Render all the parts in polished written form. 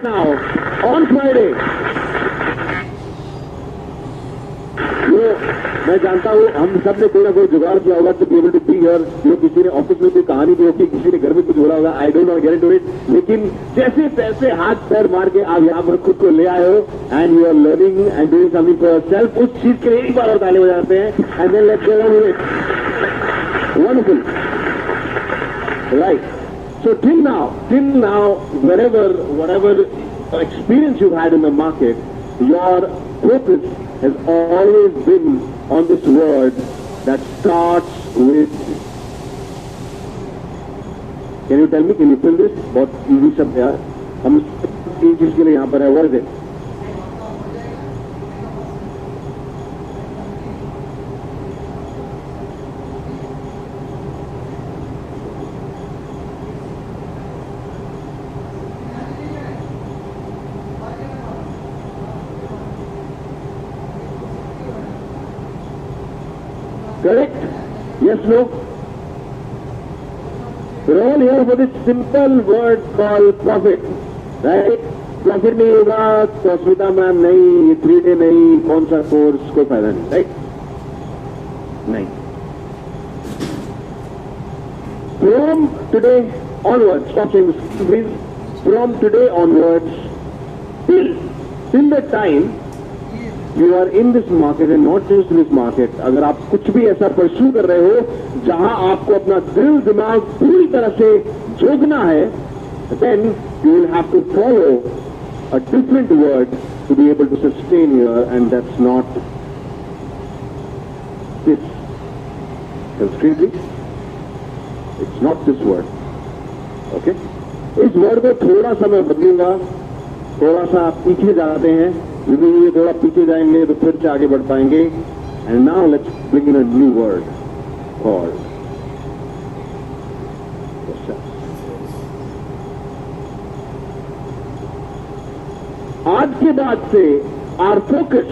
now on Friday. मैं जानता हूँ हम सब ने कोई ना कोई जुगाड़ किया होगा to be able to be here. जो किसी ने ऑफिस में कोई कहानी दी होगी, किसी ने घर में कुछ बोला होगा, I don't know, get into it. लेकिन जैसे तैसे हाथ पैर मार के आप यहाँ पर खुद को ले आए हो and you are learning and doing something for yourself. उस चीज के लिए एक बार और ताली बजाते हैं and then let's go on with it. Wonderful. Right. So till now, whatever experience you've had in the market, your focus has always been on this word that starts with. Can you tell me? Can you fill this? बहुत easy शब्द है. हम तीन चीज के लिए यहाँ पर है. What is it? Correct? Yes, no? We're all here for this simple word called profit. Right? Profit नहीं होगा तो स्मिता मैम नहीं, ये 3 day नहीं, कौन सा कोर्स, कोई फायदा नहीं. Right? नहीं. From today onwards, stop saying this please. From today onwards, till the time you are in this market and not just in this market, अगर आप कुछ भी ऐसा परस्यू कर रहे हो जहां आपको अपना दिल दिमाग पूरी तरह से जोगना है, then you will have to follow a different word to be able to sustain here, and that's not this. Concretely, it's not this word. Okay? इस वर्ड को थोड़ा सा मैं बदलूंगा, थोड़ा सा पीछे जाते हैं, क्योंकि ये थोड़ा पीछे जाएंगे तो फिर से आगे बढ़ पाएंगे. And now let's bring in a new word called आज के बाद से our focus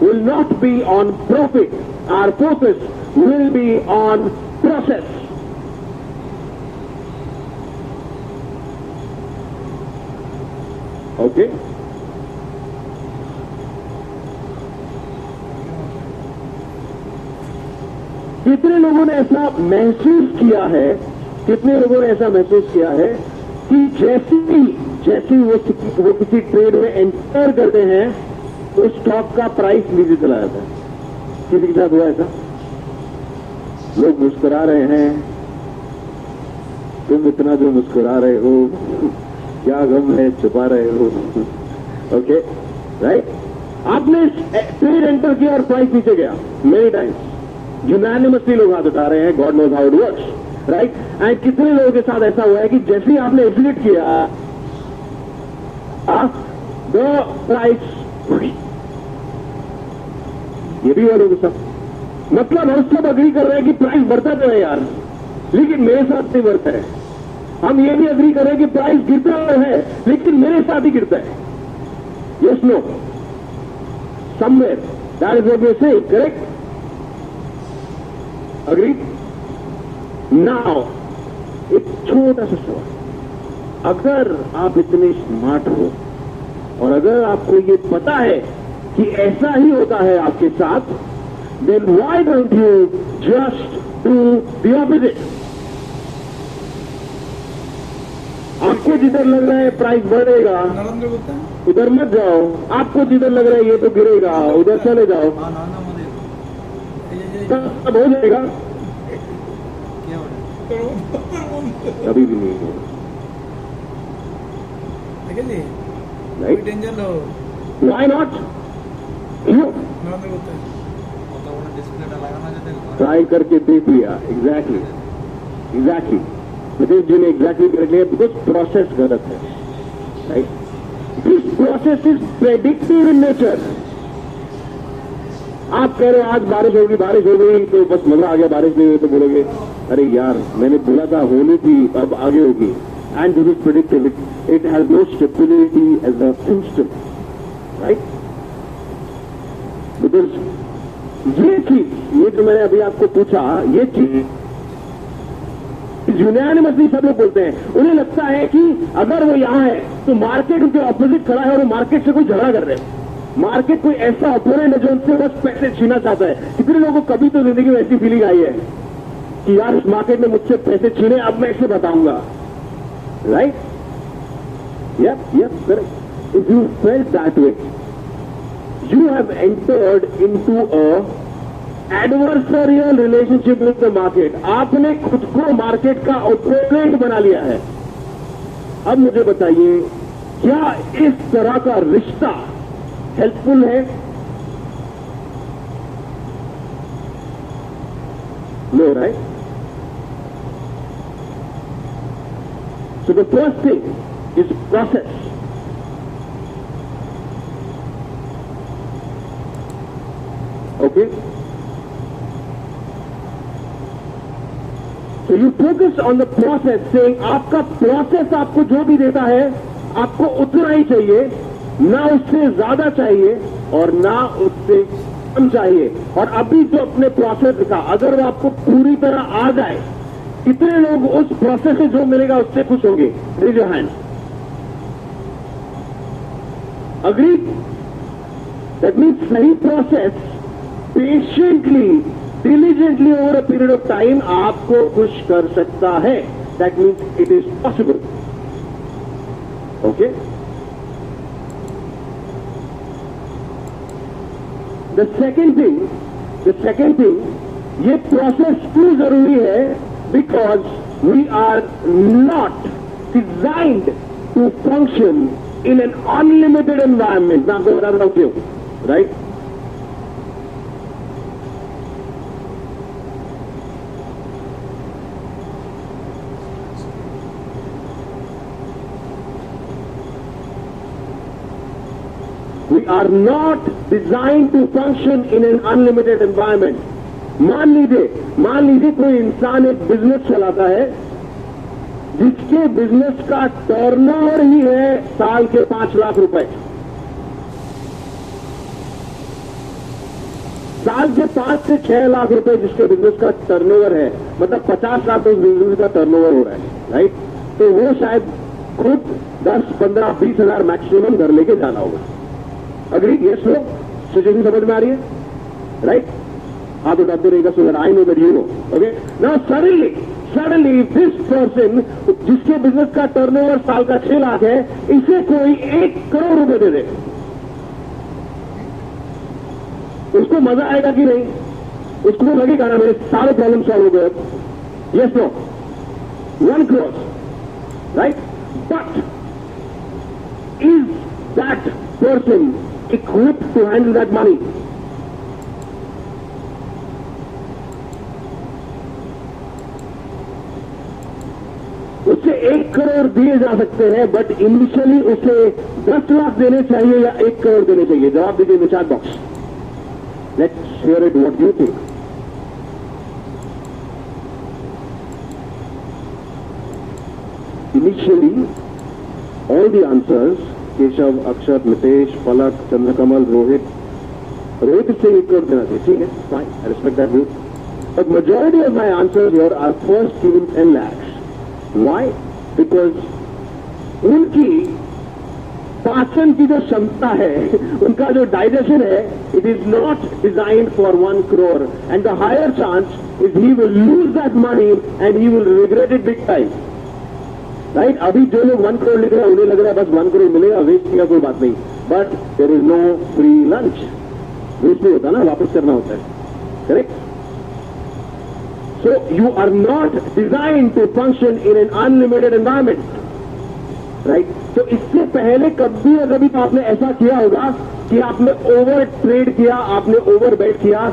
will not be on profit, our focus will be on process. Okay? कितने लोगों ने ऐसा महसूस किया है, कितने लोगों ने ऐसा महसूस किया है कि जैसे वो किसी ट्रेड में एंटर करते हैं तो स्टॉक का प्राइस नीचे चला जाता है? किसी के साथ हुआ ऐसा? लोग मुस्कुरा रहे हैं, तुम इतना जो मुस्कुरा रहे हो, क्या गम है छुपा रहे हो? Okay, right? आपने ट्रेड एंटर किया और प्राइस नीचे गया मेनी टाइम्स. यूनानिमसली लोग हाथ उठा रहे हैं. God knows how it works, right? And कितने लोगों के साथ ऐसा हुआ है कि जैसे ही आपने एग्जिट किया द प्राइस, ये भी हुआ लोगों के साथ. मतलब हम सब अग्री कर रहे हैं कि प्राइस बढ़ता तो है यार, लेकिन मेरे साथ नहीं बढ़ता है. हम ये भी अग्री कर रहे हैं कि प्राइस गिरता है, लेकिन मेरे साथ ही गिरता है. Yes, no? Somewhere that is what we are saying, correct? Agree? Now एक छोटा सा सवाल. अगर आप इतने स्मार्ट हो और अगर आपको ये पता है कि ऐसा ही होता है आपके साथ, then why don't you just do the opposite? आपको जिधर लग रहा है प्राइस बढ़ेगा उधर मत जाओ. आपको जिधर लग रहा है ये तो गिरेगा, उधर चले जाओ. तब हो जाएगा? कभी भी नहीं होगा. Why not? क्यों? ट्राई करके देख लिया. एग्जैक्टली. नितेश जी ने एग्जैक्टली कर लिया, बिकॉज प्रोसेस गलत है. Right? This process is predictive in nature. आप कह रहे हो आज बारिश हो गई तो बस मजा आ गया, बारिश नहीं हुई तो बोलोगे अरे यार मैंने बोला था होनी थी, अब आगे होगी. And this is predictive. It has no stability as a system, right? Because ये चीज, ये जो मैंने अभी आपको पूछा, ये चीज यूनानिमसली सब लोग बोलते हैं, उन्हें लगता है कि अगर वो यहां है तो मार्केट उनके ऑपोजिट खड़ा है और वो मार्केट से कोई झगड़ा कर रहे हैं। मार्केट कोई ऐसा ओपोनेंट है जो उनसे बस पैसे छीना चाहता है। कितने लोगों को कभी तो जिंदगी में ऐसी फीलिंग आई है कि यार इस मार्केट में मुझसे पैसे छीने, अब मैं इसे बताऊंगा, right? Yup correct. If you felt that way, you have entered into a adversarial relationship with the market. आपने खुद को मार्केट का ओपोनेंट बना लिया है। अब मुझे बताइए, क्या इस तरह का रिश्ता हेल्पफुल है? No, right? So the first thing is process. Okay? So you focus on the process, saying आपका प्रोसेस आपको जो भी देता है आपको उतना ही चाहिए, ना उससे ज्यादा चाहिए और ना उससे कम चाहिए। और अभी जो अपने प्रोसेस दिखा, अगर वो आपको पूरी तरह आ जाए, कितने लोग उस प्रोसेस से जो मिलेगा उससे खुश होंगे? Raise your hand. Agree? That means सही process patiently, diligently over a period of time आपको खुश कर सकता है। That means it is possible. Okay? The second thing, ये प्रोसेस क्यों जरूरी है? Because we are not designed to function in an unlimited environment. मैं आपको बता रहा हूं क्यों, right? We are not designed to function in an unlimited environment. मान लीजिए कोई इंसान एक बिजनेस चलाता है जिसके बिजनेस का टर्नओवर ही है साल के 5 लाख रुपए। साल के 5 से 6 लाख रुपए जिसके बिजनेस का टर्नओवर है, मतलब 50 लाख उस बिजनेस का टर्नओवर हो रहा है, राइट? तो वो शायद खुद 10, 15, 20 हजार मैक्सिमम घर लेके जाना होगा। अग्री? Yes, no? सिचुएशन समझ में आ रही है, राइट? हाथ उठाते रहेगा so that I know that you know. Okay? Now suddenly this person जिसके बिजनेस का टर्नओवर साल का 6 लाख है, इसे कोई 1 करोड़ रुपए दे दे, उसको मजा आएगा कि नहीं? उसको लगेगा ना मेरे सारे प्रॉब्लम सॉल्व हो गए? Yes, no? 1 crore, right? But is that person equipped to handle that money? उसे 1 करोड़ दिए जा सकते हैं, बट इनिशियली उसे 10 लाख देने चाहिए या 1 करोड़ देने चाहिए? जवाब दीजिए इन chat box. Let's hear it, what you think. Initially all the answers, Keshav, अक्षर, नितेश, पलक, चंद्रकमल, रोहित से 1 करोड़ देना चाहिए। ठीक है, fine, I respect that view. But majority of my answers here are first given 10 lakhs। Why? Because उनकी पाचन की जो क्षमता है, उनका जो डाइजेशन है, it is not designed for 1 crore and the higher chance is he will lose that money and he will regret it big time, right? अभी जो लोग 1 करोड़ लिख रहे हैं उन्हें लग रहा है बस 1 करोड़ मिलेगा, वेस्ट किया कोई बात नहीं, but there is no free lunch. Waste नहीं होता ना, वापस करना होता है, correct? So you are not designed to function in an unlimited environment, right? तो इससे पहले कभी ना कभी तो आपने ऐसा किया होगा कि आपने ओवर ट्रेड किया, आपने ओवर बेट किया,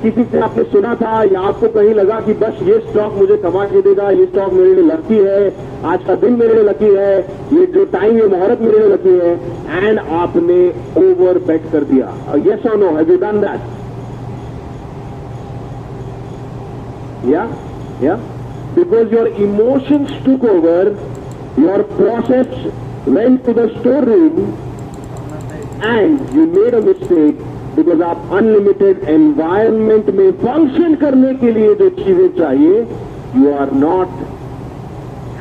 किसी से आपने सुना था या आपको कहीं लगा कि बस ये स्टॉक मुझे कमा के देगा, ये स्टॉक मेरे लिए लकी है, आज का दिन मेरे लिए लकी है, ये जो टाइम, ये मुहूर्त मेरे लिए लकी है, एंड आपने ओवर बेट कर दिया। यस और no? Have you done that? या because your emotions took over, your process went to the store room and you made a mistake, because आप अनलिमिटेड एनवायरमेंट में फंक्शन करने के लिए जो चीजें चाहिए, you are not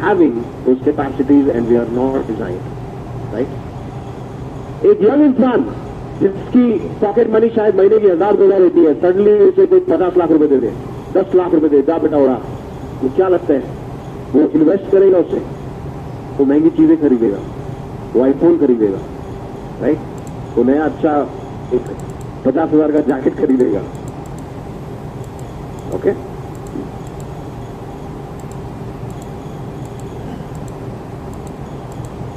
having those capacities and we are not designed, right? एक young इंसान जिसकी पॉकेट मनी शायद महीने की 1000-2000 होती है, सडनली उसे कोई 50 लाख रुपए दे दे, 10 लाख रुपए दे, जा बेटा उड़ा, तो क्या लगता है? वो इन्वेस्ट करेगा उससे, वो महंगी चीजें खरीदेगा, वो आईफोन खरीदेगा, राइट? वो नया अच्छा एक 50,000 का जैकेट खरीदेगा, okay?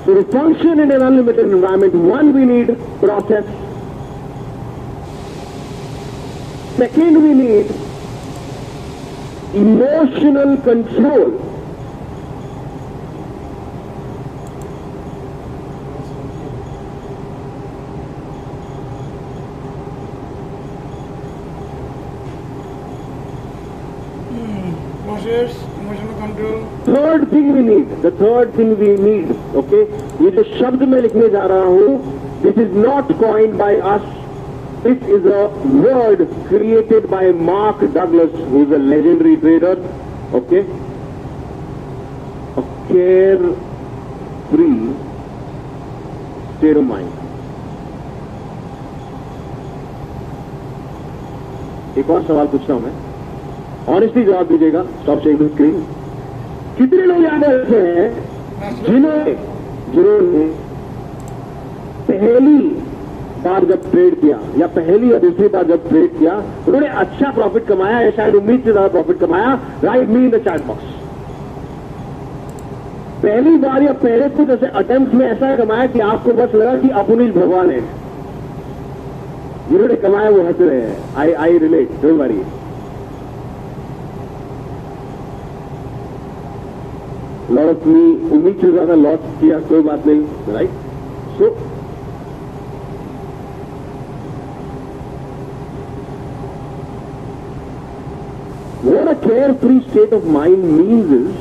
So to function in an unlimited environment, one, we need process. Second, we need emotional control. Process, emotional control. Third thing we need, the third thing we need, okay, ये जो शब्द मैं लिखने जा रहा हूं, this is not coined by us, this is a word created by Mark Douglas, who is a legendary trader, okay, a carefree state of mind. एक और सवाल पूछता हूं मैं, ऑनेस्टली जवाब दीजिएगा. Stop sharing the screen. कितने लोग याद ऐसे हैं जिन्होंने पहली बार जब ट्रेड किया या पहली या दूसरी बार जब ट्रेड किया उन्होंने अच्छा प्रॉफिट कमाया या शायद उम्मीद से ज्यादा प्रॉफिट कमाया? Right me in the chat box. पहली बार या पहले कुछ ऐसे अटेम्प्ट में ऐसा कमाया कि आपको बस लगा कि अपुनीश भगवान है. जिन्होंने कमाया वो हंस रहे हैं. I relate, don't worry. Lot of me उम्मीद से ज्यादा लॉस किया, कोई बात नहीं, right? So what a carefree state of mind means is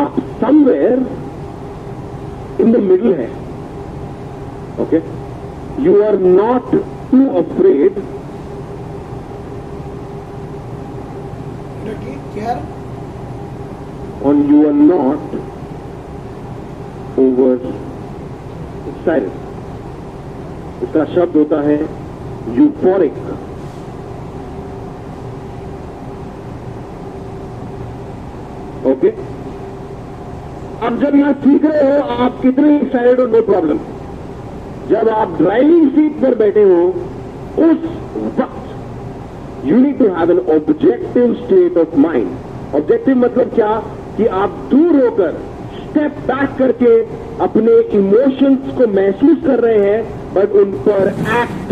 आप somewhere in the middle है, okay? You are not too afraid and you are not over excited. इसका शब्द होता है यूफोरिक. ओके, अब जब यहां सीख रहे हो आप कितने एक्साइटेड हो, नो प्रॉब्लम. जब आप ड्राइविंग सीट पर बैठे हो उस वक्त you need to have an objective state of mind. Objective मतलब क्या? कि आप दूर होकर स्टेप बैक करके अपने इमोशंस को महसूस कर रहे हैं बट उन पर एक्ट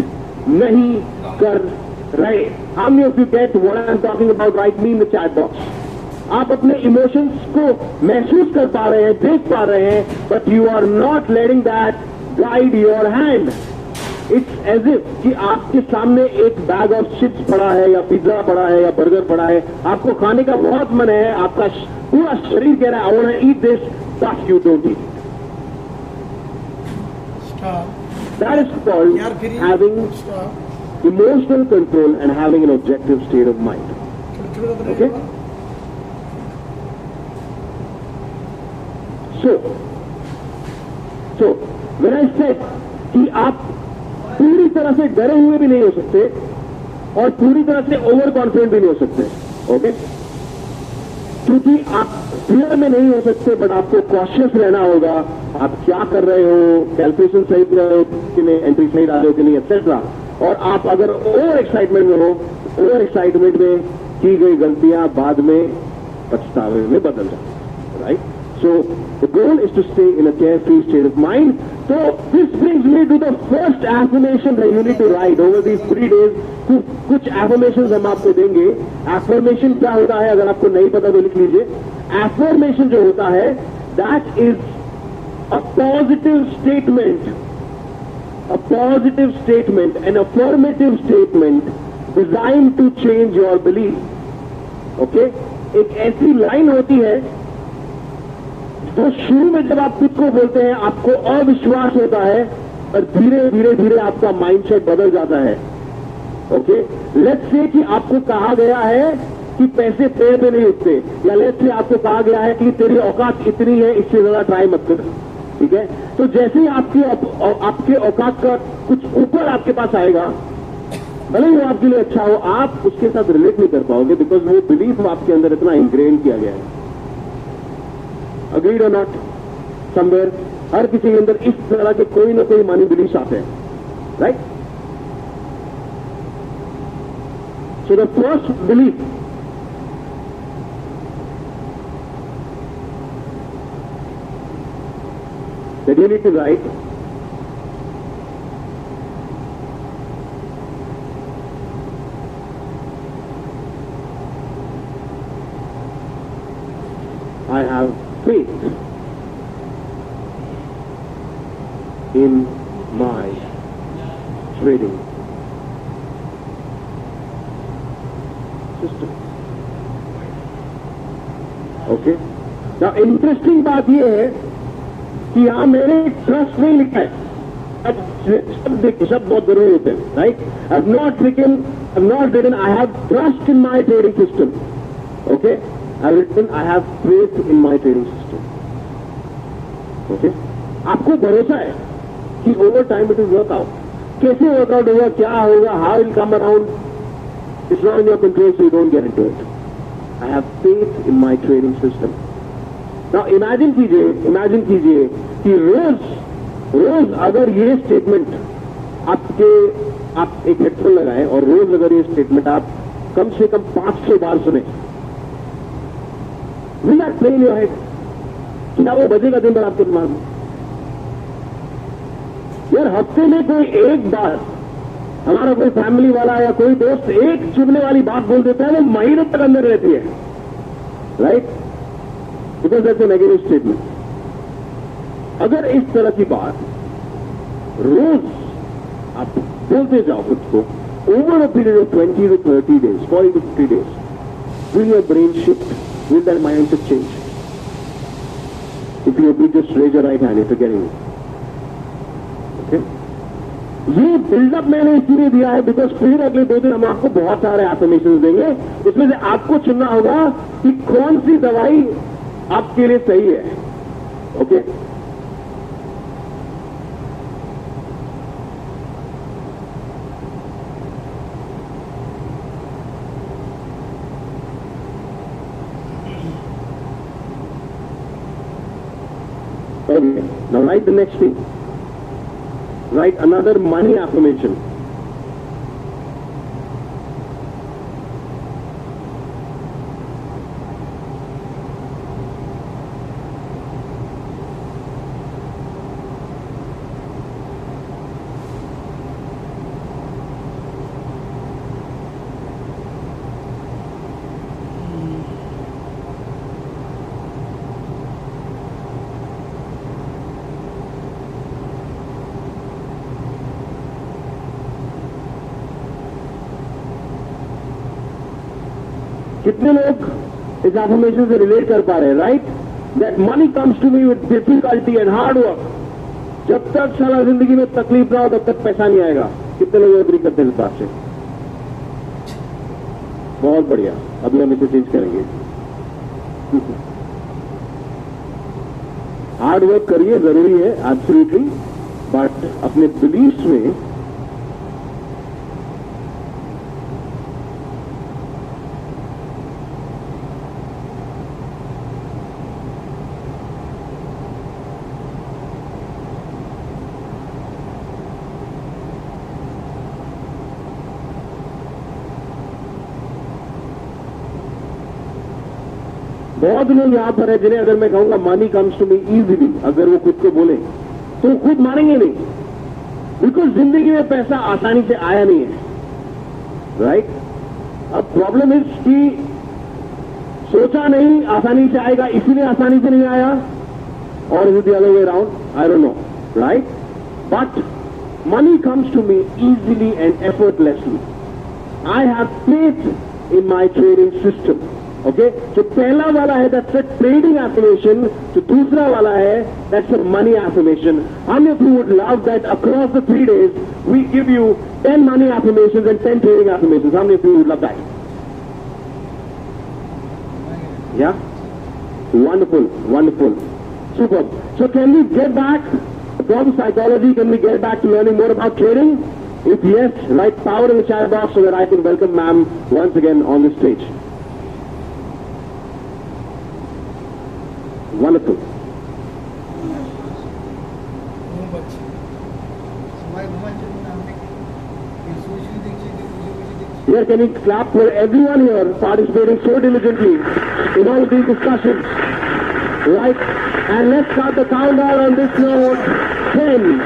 नहीं कर रहे. How many of you get what I am talking about? Right me in the chat box. आप अपने इमोशंस को महसूस कर पा रहे हैं, देख पा रहे हैं, but you are not letting that guide your hand. It's as if कि आपके सामने एक बैग ऑफ चिप्स पड़ा है या पिज्जा पड़ा है या बर्गर पड़ा है, आपको खाने का बहुत मन है, आपका पूरा शरीर कह रहा है I want to eat this, but you don't eat. That is called having emotional control and having an objective state of mind. Okay? So when I said कि आप पूरी तरह से डरे हुए भी नहीं हो सकते और पूरी तरह से ओवर कॉन्फिडेंट भी नहीं हो सकते, ओके? क्योंकि आप फियर में नहीं हो सकते बट आपको कॉशियस रहना होगा. आप क्या कर रहे हो, कैलकुलेशन सही कर रहे हो कि नहीं, एंट्री सही डाल रहे हो कि नहीं, एक्सेट्रा. और आप अगर ओवर एक्साइटमेंट में हो, ओवर एक्साइटमेंट में की गई गलतियां बाद में पछतावे में बदल जाती, right? So the goal is to stay in a carefree state of mind. So this brings me to the first affirmation that you need to write over these 3 days. कुछ affirmations हम आपको देंगे. Affirmation क्या होता है अगर आपको नहीं पता तो लिख लीजिए. Affirmation जो होता है that is a positive statement, an affirmative statement designed to change your belief. Okay? एक ऐसी लाइन होती है तो शुरू में जब आप खुद को बोलते हैं आपको अविश्वास होता है और धीरे धीरे धीरे आपका माइंडसेट बदल जाता है. ओके, लेट्स से कि आपको कहा गया है कि पैसे पेड़ पे नहीं उठते, या लेट्स से आपको कहा गया है कि तेरी औकात इतनी है, इससे ज्यादा ट्राई मत कर, ठीक है। तो जैसे ही आपके औकात का कुछ ऊपर आपके पास आएगा, भले ही वो आपके लिए अच्छा हो, आप उसके साथ रिलेट नहीं कर पाओगे, बिकॉज वो बिलीफ आपके अंदर इतना इंग्रेन किया गया है। अग्रीड और नॉट? समवेयर हर किसी के अंदर इस तरह के कोई ना कोई मनी बिलीफ आते हैं, right? So the first belief that you need to write I have faith in my trading system. Okay? Now interesting बात ये है कि यहां मैंने ट्रस्ट नहीं लिखा है। अब शब्द बहुत जरूरी होते हैं, right? I have not written I have trust in my trading system, okay? I have written I have faith in my trading system, okay? आपको भरोसा है कि over time it will work out. कैसे वर्कआउट होगा, क्या होगा, how will come around, it's not in your control, so you don't get into it. I have faith in my trading system. Now imagine कीजिए कि रोज अगर ये statement आप एक हेडफोन लगाएं और रोज अगर ये स्टेटमेंट आप कम से कम 500 बार सुने, will that play in your head? क्या वो बजेगा दिन भर आपके दिमाग में? यार हफ्ते में कोई एक बार हमारा कोई फैमिली वाला या कोई दोस्त एक चुभने वाली बात बोल देता है, वो महीनों तक अंदर रहती है, right? Because that's a negative statement. अगर इस तरह की बात रोज आप बोलते जाओ खुद को over a period of 20 to 30 days, 40 to 50 days, will your brain shift? Will that mindset change? If you agree, just raise your right hand if you're getting it. Okay? ये बिल्डअप मैंने इसलिए दिया है बिकॉज फिर अगले 2 दिन हम आपको बहुत सारे एफर्मेशंस देंगे, उसमें से आपको चुनना होगा कि कौन सी दवाई आपके लिए सही है, okay? Okay, now write the next thing. Write another money affirmation. कितने लोग इस एफर्मेशन से रिलेट कर पा रहे हैं, right? That money comes to me with difficulty and hard work. जब तक सारा जिंदगी में तकलीफ ना हो तब तक पैसा नहीं आएगा। कितने लोग एग्री करते हैं इस बात से? बहुत बढ़िया, अभी हम इसे चेंज करेंगे। हार्ड वर्क करिए, जरूरी है, एब्सोल्युटली, बट अपने बिलीफ्स में बहुत लोग यहां पर है जिन्हें अगर मैं कहूंगा money comes to me easily, अगर वो खुद को बोले तो खुद मानेंगे नहीं, बिकॉज जिंदगी में पैसा आसानी से आया नहीं है, राइट? अब प्रॉब्लम इज कि सोचा नहीं आसानी से आएगा, इसीलिए आसानी से नहीं आया, और is the other way around, I don't know, right? But money comes to me easily and effortlessly. I have faith in my trading system. Okay, so पहला वाला है that's a trading affirmation, जो दूसरा वाला है that's a money affirmation. How many of you would love that across the 3 days we give you 10 money affirmations and 10 trading affirmations? How many of you would love that? Yeah? Wonderful, wonderful. Superb. So can we get back from psychology, can we get back to learning more about trading? If yes, write power in the chat box so that I can welcome ma'am once again on the stage. Wonderful. Here, can you clap for everyone here participating so diligently in all of these discussions? Right? And let's start the countdown on this note. 10,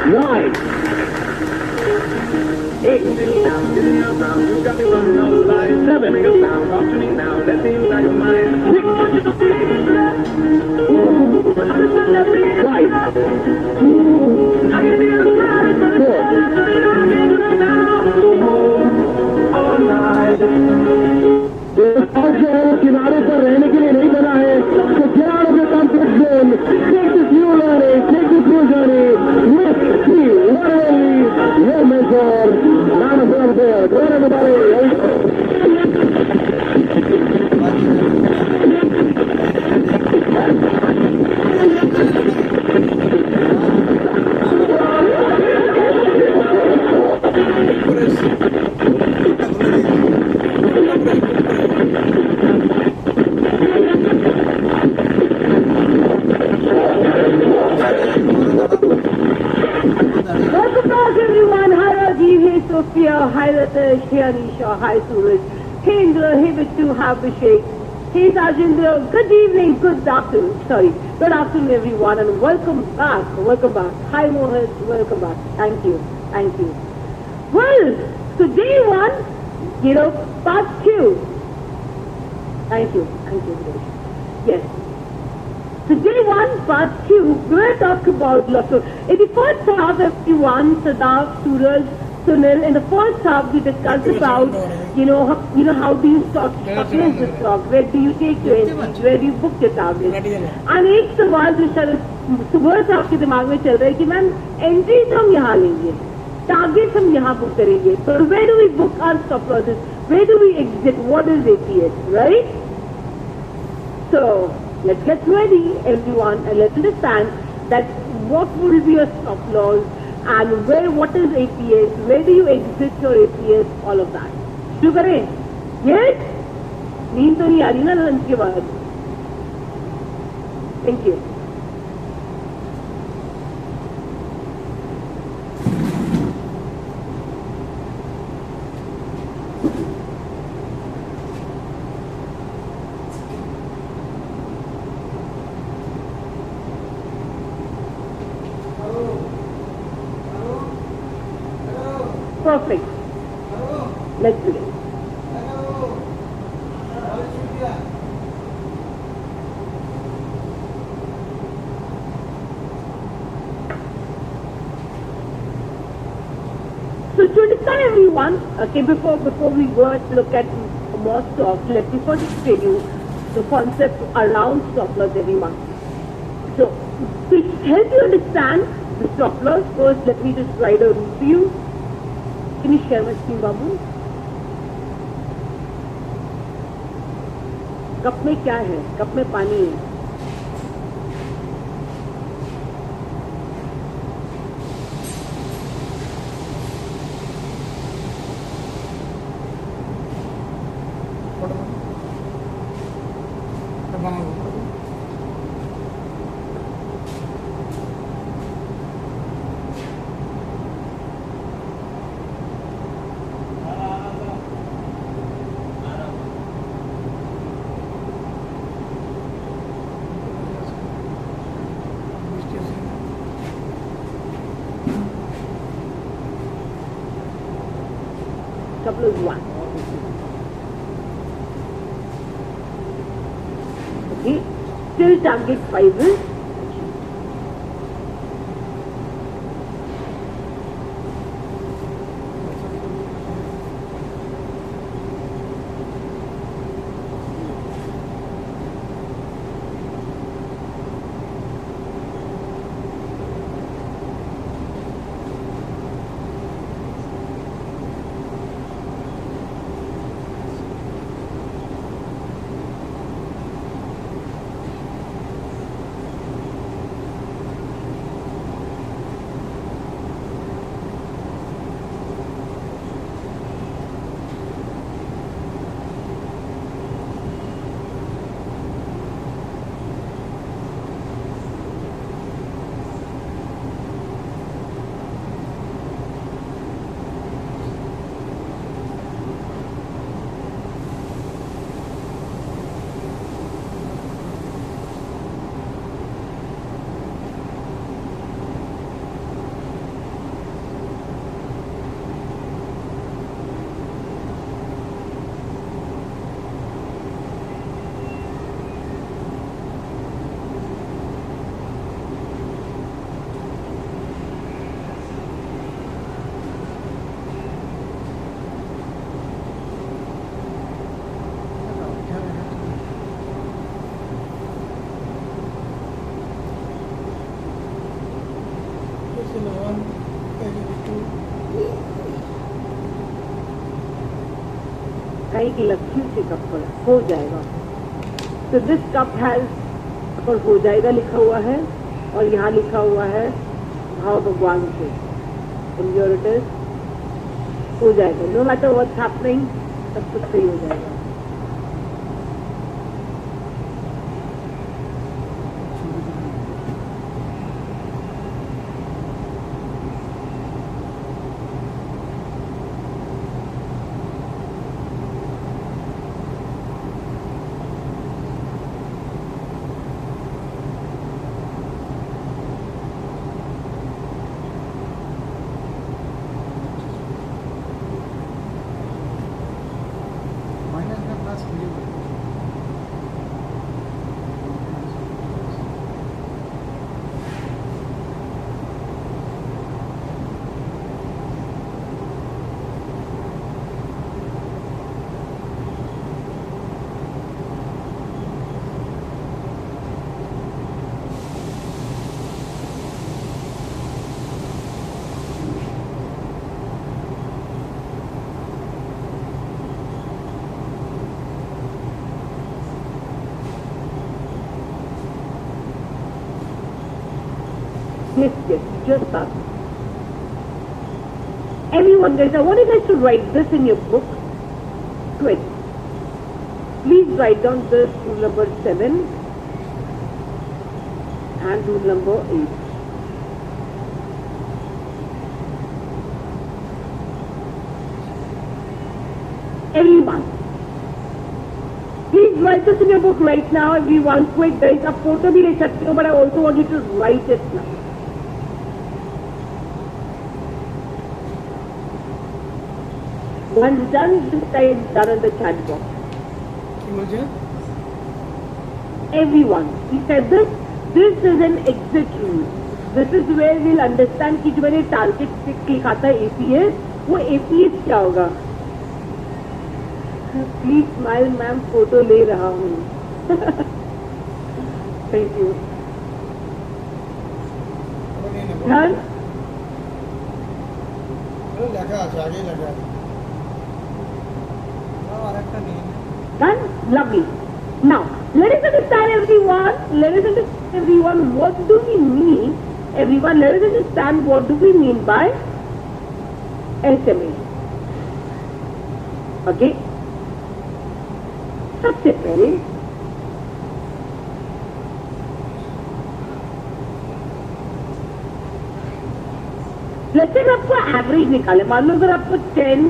9, 8, 7, 5, 4, किनारे पर रहने के लिए नहीं बना है तो get out of your comfort zone, take this new learning, take this new journey with the one and only your mentor, Namaste there. Go on everybody. Hi Ritesh, hey Anisha, hi Suraj, hey Indra, hey Bittu, hi Abhishek, hey Rajendra, good evening, good afternoon everyone and welcome back, hi Mohit, welcome back, thank you. Well, so day 1, part 2, thank you, yes. So day 1, part 2, we're going to talk about lots of, in the first half everyone, Sadaf, Suraj, Sunil, in the first half we discussed about, how do you stock the stock, where do you take your entries, where do you book your targets. And एक सवाल जो शायद सुबह से आपके दिमाग में चल रहा है कि मैम एंट्रीज हम यहाँ लेंगे, टारगेट्स हम यहाँ बुक करेंगे, but where do we book our stop losses, where do we exit, what is APS, right? So let's get ready everyone and let's understand that what will be your stop loss and what is APS, where do you exit your APS, all of that. शुरू करें? Yes? नींद तो नहीं आ रही ना lunch के बाद? Thank you. Perfect. Let's begin. So to understand everyone, okay, before we go and look at more stocks, let me first tell you the concept around stop loss everyone. So to help you understand the stop loss, first let me just write a rule for you. Can you share my screen, Babu? Cup में क्या है? Cup में पानी है. Couple of 1. Okay, still target 5 is कहीं की लक्ष्मी से cup पर हो जाएगा। तो दिस कप हैज पर हो जाएगा लिखा हुआ है और यहाँ लिखा हुआ है भाव भगवान से, एंड योर इट इज हो जाएगा। नो मैटर व्हाट्स हैपनिंग, सब कुछ सही हो जाएगा। Yes, just that. Everyone, guys, I want you guys to write this in your book. Quick. Please write down this rule number 7 and rule number 8. Everyone. Please write this in your book right now, everyone. Quick, guys. A photo bhi le sakte ho, but I also want you to write it now. Once done, just type done in the chat box. Everyone, he said this. This is an exit rule. This is where we'll understand कि जो मैंने target stick लिखा था APS, वो APS क्या होगा? Please smile, ma'am, photo ले रहा हूँ. Thank you. Done? Done? Lovely. Now, let us understand everyone, what do we mean? Everyone, let us understand what do we mean by SMA. Okay? सबसे पहले let's say आपको average निकाले, मान लो अगर आपको 10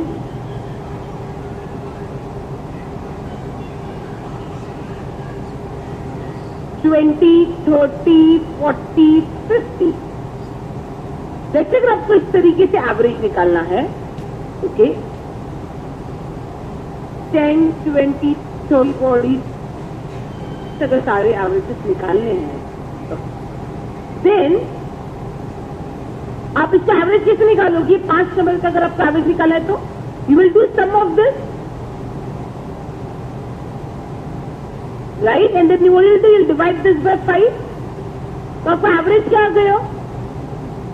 20, 30, 40, 50, जैसे अगर आपको इस तरीके से एवरेज निकालना है, ओके, 10, 20, 30, 40, अगर सारे एवरेजेस निकालने हैं, देन आप इसका एवरेज कैसे निकालोगे? 5 नंबर का अगर आपका एवरेज निकाला है तो you will do some of this, right? And then you will do, you'll divide this by 5. तो आपका एवरेज क्या आ गया?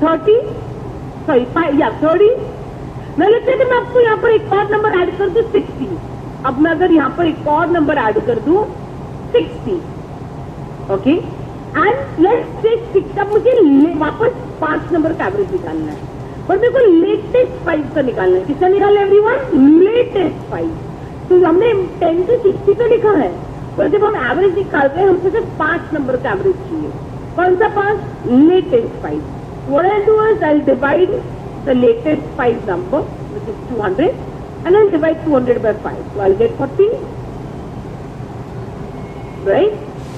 30, sorry, 5, yeah, 30. मैं लेते हैं कि मैं आपको यहाँ पर एक और नंबर ऐड कर दूं 60. अब मैं अगर यहाँ पर एक और नंबर ऐड कर दूं 60, ओके, एंड लेट्स से 6, अब मुझे वापस 5 नंबर का एवरेज निकालना है, पर मेरे को लेटेस्ट 5 का निकालना है. किसका निकालना है एवरीवन? लेटेस्ट 5. तो हमने 10 से 60 का लिखा है, पर जब हम एवरेज निकालते हैं हमको सिर्फ 5 नंबर का एवरेज चाहिए. कौन सा 5? Latest 5. What I'll do is I'll divide the latest 5 number, which is 200, and I'll divide 200 by 5. So I'll get 40. Right?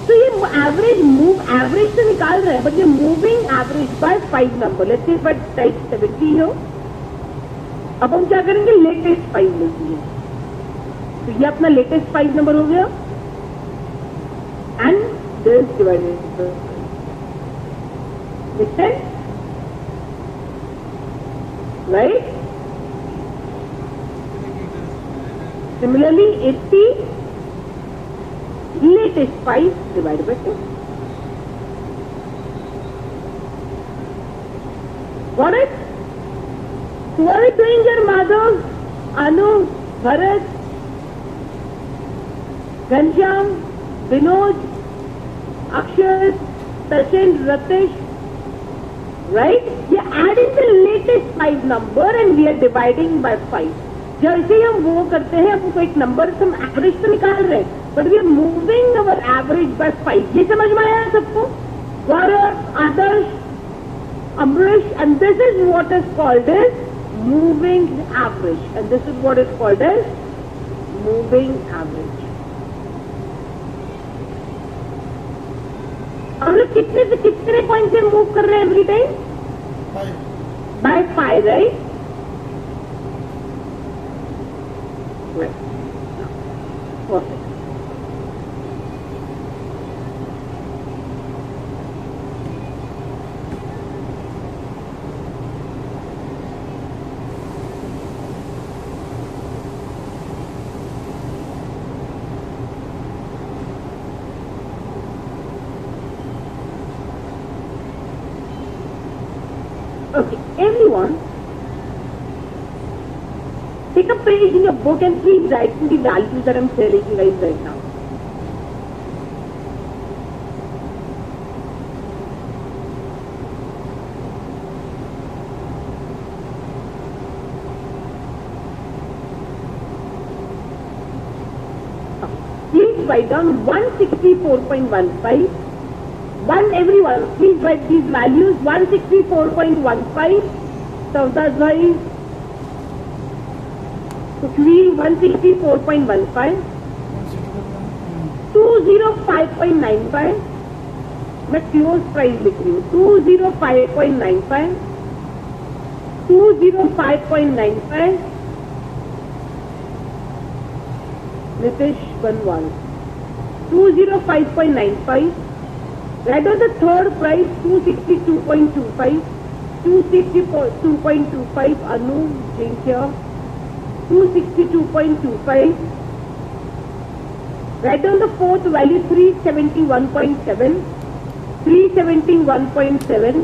So ये एवरेज एवरेज से निकाल रहे हैं, बट ये moving average by 5 number. Let's say but type 70 हो. अब हम क्या करेंगे? लेटेस्ट 5 लेंगे. तो ये अपना लेटेस्ट 5 नंबर हो गया. And this divided into 10, right? Similarly, 80 latest 5 divided by 10. Got it? So what are you doing here, Madhav, Anu, Bharat? Ghanshyam, Vinod, Akshay, Sachin, Ratish, right? We are adding the latest 5 number and we are dividing by 5. जैसे ही हम वो करते हैं, हमको एक number से हम average तो निकाल रहे हैं, but we are moving our average by 5. ये समझ में आया सबको? गौरव, आदर्श, Amrish, and this is what is called as moving average. And this is what is called as moving average. हम लोग कितने से कितने पॉइंट से मूव कर रहे हैं every time? 5. By 5, right? Right. Perfect. Okay, everyone, take a page in your book and please write the values that I'm telling you guys right now. Please write down 164.15. Everyone, please write these values. 164.15. So that's why 164.15. 205.95. मैं close price लिख रही हूँ. 205.95. 205.95. Nitish Banwal. 205.95. Right on the third price, 262.25. 262.25. Anu Jinkia. 262.25. Right on the fourth value, 371.7. 371.7.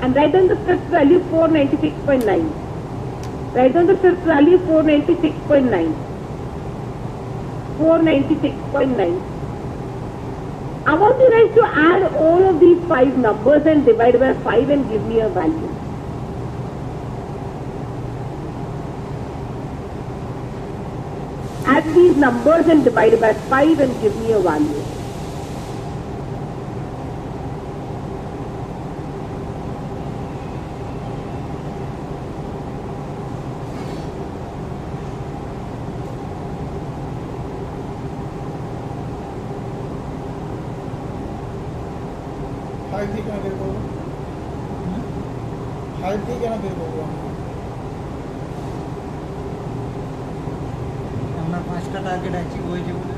And right on the fifth value, 496.9. Right on the fifth value, 496.9. 496.9. I want you guys to add all of these 5 numbers and divide by 5 and give me a value. Add these numbers and divide by 5 and give me a value. আমরা 5টা target achieve হয়েছে বলে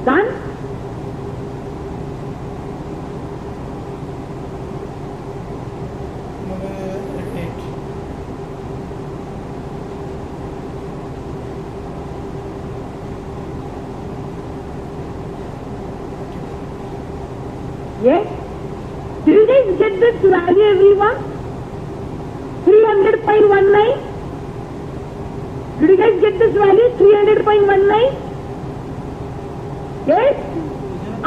Done? Yes? Do you guys get this value, everyone? 300.19? Did you guys get this value? 300.19? Yes?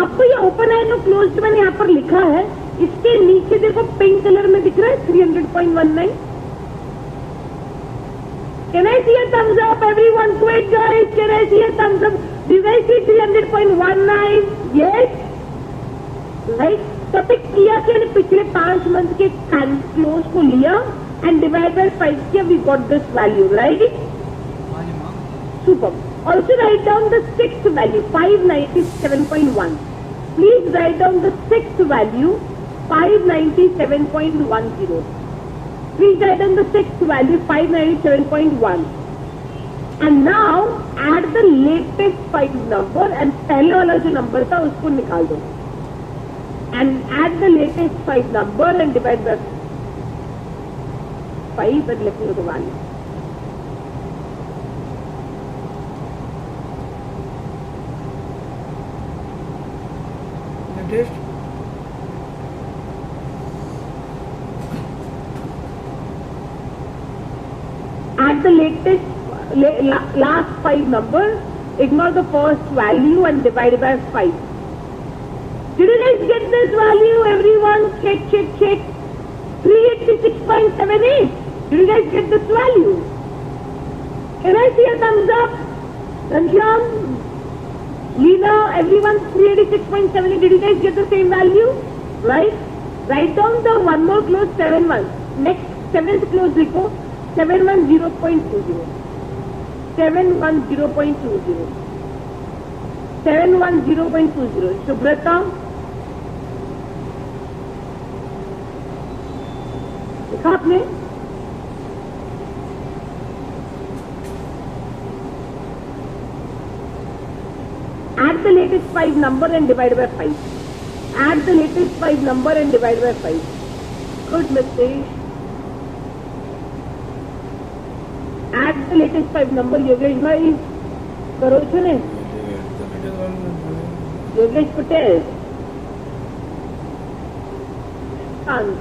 आपको ये open है no closed मैंने यहाँ पर लिखा है, इसके नीचे देखो पिंक कलर में दिख रहा है 300.19. Can I see a thumbs up? Everyone, quick guys, can I see a thumbs up? Do you guys see 300.19? Yes? Right? तो पिक किया कि पिछले 5 मंथ के क्लोज को लिया एंड डिवाइड बाय 5 किया, we got this value, right? Super. Also write down the sixth value, 597.1. Please write down the sixth value, 597.10. Please write down the sixth value, 597.1. And now add the latest 5 number and पहले वाला जो number था उसको निकाल दो. And add the latest 5 number and divide by 5 and let me know the value. At the last 5 numbers, ignore the first value and divide by 5. Did you guys get this value? Everyone, check. 386.78. Did you guys get this value? Can I see a thumbs up? Ghanshyam, Leena, everyone, 386.78. Did you guys get the same value? Right? Write down the one more close, 7-1. Next, 7th close, लिखो 710.20. 710.20. 710.20. Subrata, लिखा आपने? Add the latest 5 number and divide by 5. Add the latest 5 number and divide by 5. Good mistake. Add the latest 5 number. Yogesh bhai, karo છો ને? Yogesh Patel. Chance.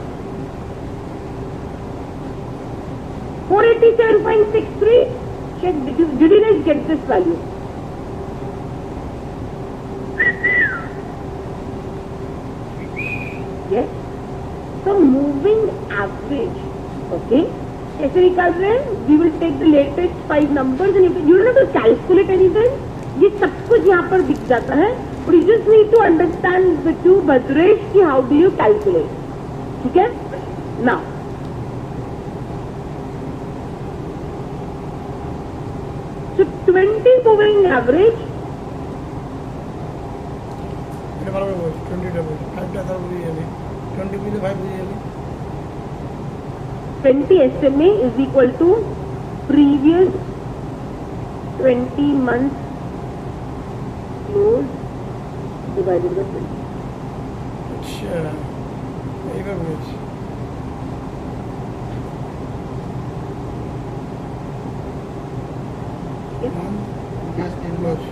487.63. Check. Did you guys get this value? Yes. So moving average, okay? कैसे निकाल रहे हैं? We will take the latest 5 numbers and you don't have to calculate anything. ये सब कुछ यहाँ पर दिख जाता है. But you just need to understand the two Bhadresh की how do you calculate? ठीक है? Now. So 20 moving average. 20 SMA is equal to previous 20 months close divided by 20. अच्छा, यही बात है।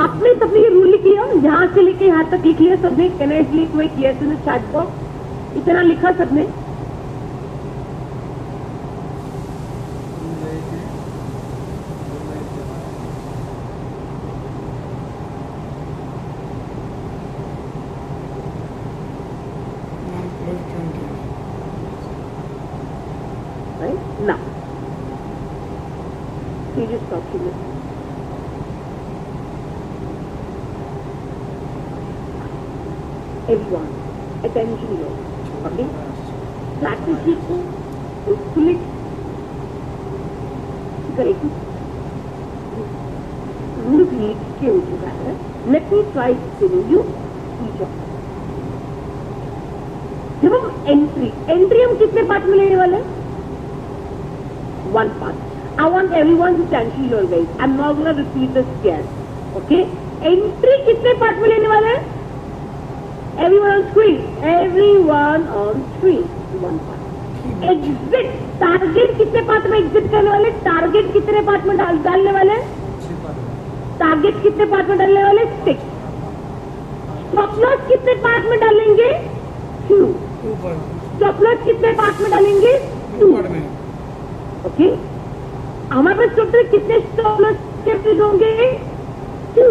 आपने सबने ये रूल लिख लिया, यहाँ से लेके यहाँ तक लिख लिया सबने? कैन आई क्लिक हुए yes in the chat box? इतना लिखा सबने? Right now, you just document. Everyone, attention here. Okay? Practice it. Pull it. Correct. Look, के हो चुका है. Let me try telling you each of them. जब हम entry हम कितने पार्ट में लेने वाले हैं? One part. I want everyone to attention here, guys. I'm not going to repeat this again. Okay? Entry कितने पार्ट में लेने वाले हैं? Everyone on screen. Everyone on screen. One part. Exit. Target कितने पार्ट में exit करने वाले? Target कितने पार्ट में डालने वाले? Target कितने पार्ट में डालने वाले? 6. Stop loss कितने पार्ट में डालेंगे? 2. Stop loss कितने पार्ट में डालेंगे? 2. ओके? हमारे पास टोटल कितने stop loss कैपिटल होंगे? 2.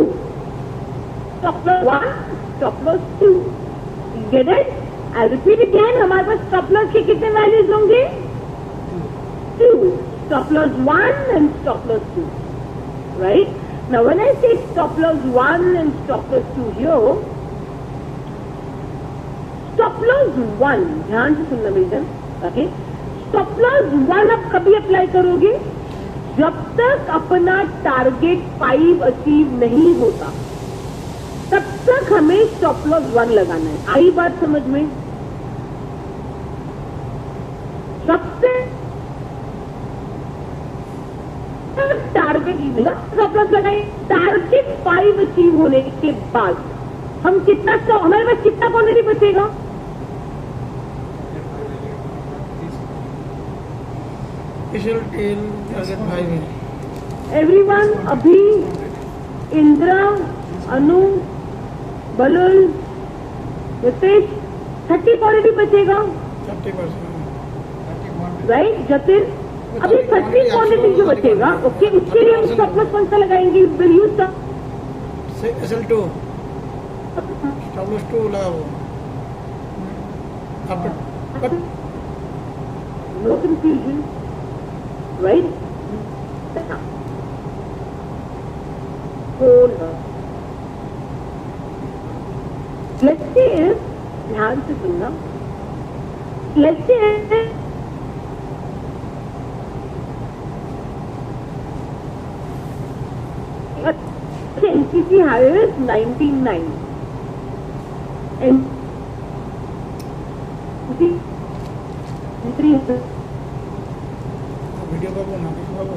Stop loss 1. Stop loss 2. Get it? I'll repeat again. हमारे पास stop loss के कितने values होंगे? 2. Stop loss 1 and stop loss 2. Right? Now when I say stop loss 1 and stop loss 2 here, stop loss 1, ध्यान से सुनना मेरी जान, okay? Stop loss 1 आप कभी अप्लाई करोगे? जब तक अपना टारगेट 5 अचीव नहीं होता, तब तक हमें स्टॉप लॉस 1 लगाना है. आई बात समझ में? सबसे टारगेट स्टॉप लॉस लगाए. टारगेट 5 अचीव होने के बाद हम कितना स्टॉप, हमारे पास कितना क्वांटिटी बचेगा? एवरीवन, अभी इंदिरा, अनु, बलुल, रितेश, 30 क्वांटिटी बचेगा. 30%. राइट जतिन? अभी फर्स्ट क्वांटिटी जो बचेगा, ओके, उसके लिए हम स्टॉप लॉस कौन सा लगाएंगे? Will you stop SL2 stop loss 2 लगाओ। But no confusion, right? Let's say ध्यान से सुनना, let's say NCC higher is 99 and video बाबू ना बाबू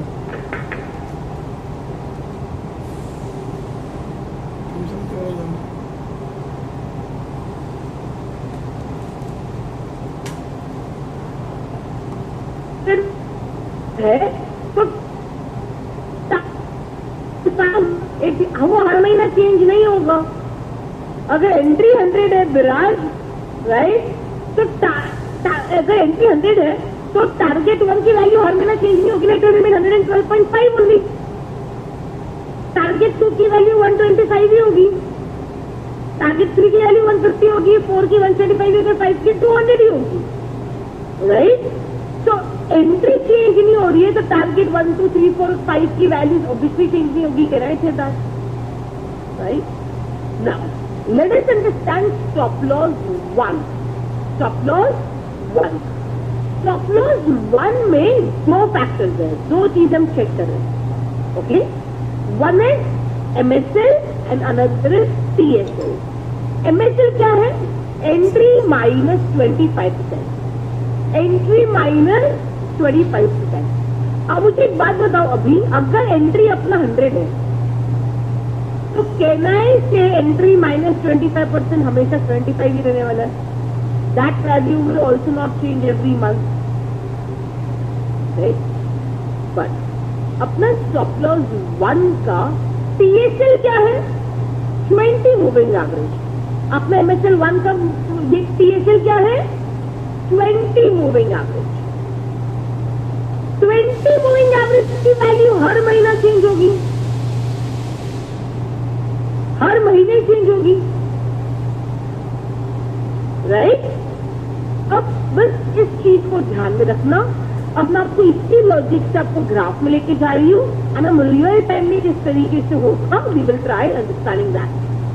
है तो वो हर महीना चेंज नहीं होगा। अगर एंट्री 100 है विराज, राइट, तो अगर एंट्री 100 है तो टारगेट 1 की वैल्यू हर महीना चेंज नहीं होगी, 112.5 होगी। टारगेट 2 की वैल्यू 125 ही होगी, टारगेट 3 की वैल्यू 150 होगी, 4 की 175 होगी, 5 की 200 ही होगी, राइट? तो एंट्री चेंज नहीं हो रही है तो टारगेट 1, 2, 3, 4, 5 की वैल्यूज ऑब्वियसली चेंज नहीं होगी। Can I say that? Right? Now let us understand stop loss 1। Stop loss 1, stop loss 1 में 2 फैक्टर्स है, 2 चीज हम चेक कर रहे हैं, okay? One is MSL and another is TSL। MSL क्या है? Entry minus 25%, entry minus 25%। अब मुझे एक बात बताओ, अभी अगर एंट्री अपना 100 है तो कैन आई से एंट्री माइनस 25% हमेशा 25 ही रहने वाला है? That value will also not change every month, right? But अपना स्टॉप लॉस 1 का TSL क्या है? 20 मूविंग एवरेज। अपना MSL 1 का TSL क्या है? 20 मूविंग एवरेज। 20 मूविंग एवरेज की वैल्यू हर महीना चेंज होगी, हर महीने चेंज होगी, राइट? अब बस इस चीज को ध्यान में रखना। अब मैं आपको इसी लॉजिक से आपको ग्राफ में लेके जा रही हूँ, एंड हम रियल टाइम में किस तरीके से होगा, we will try understanding that.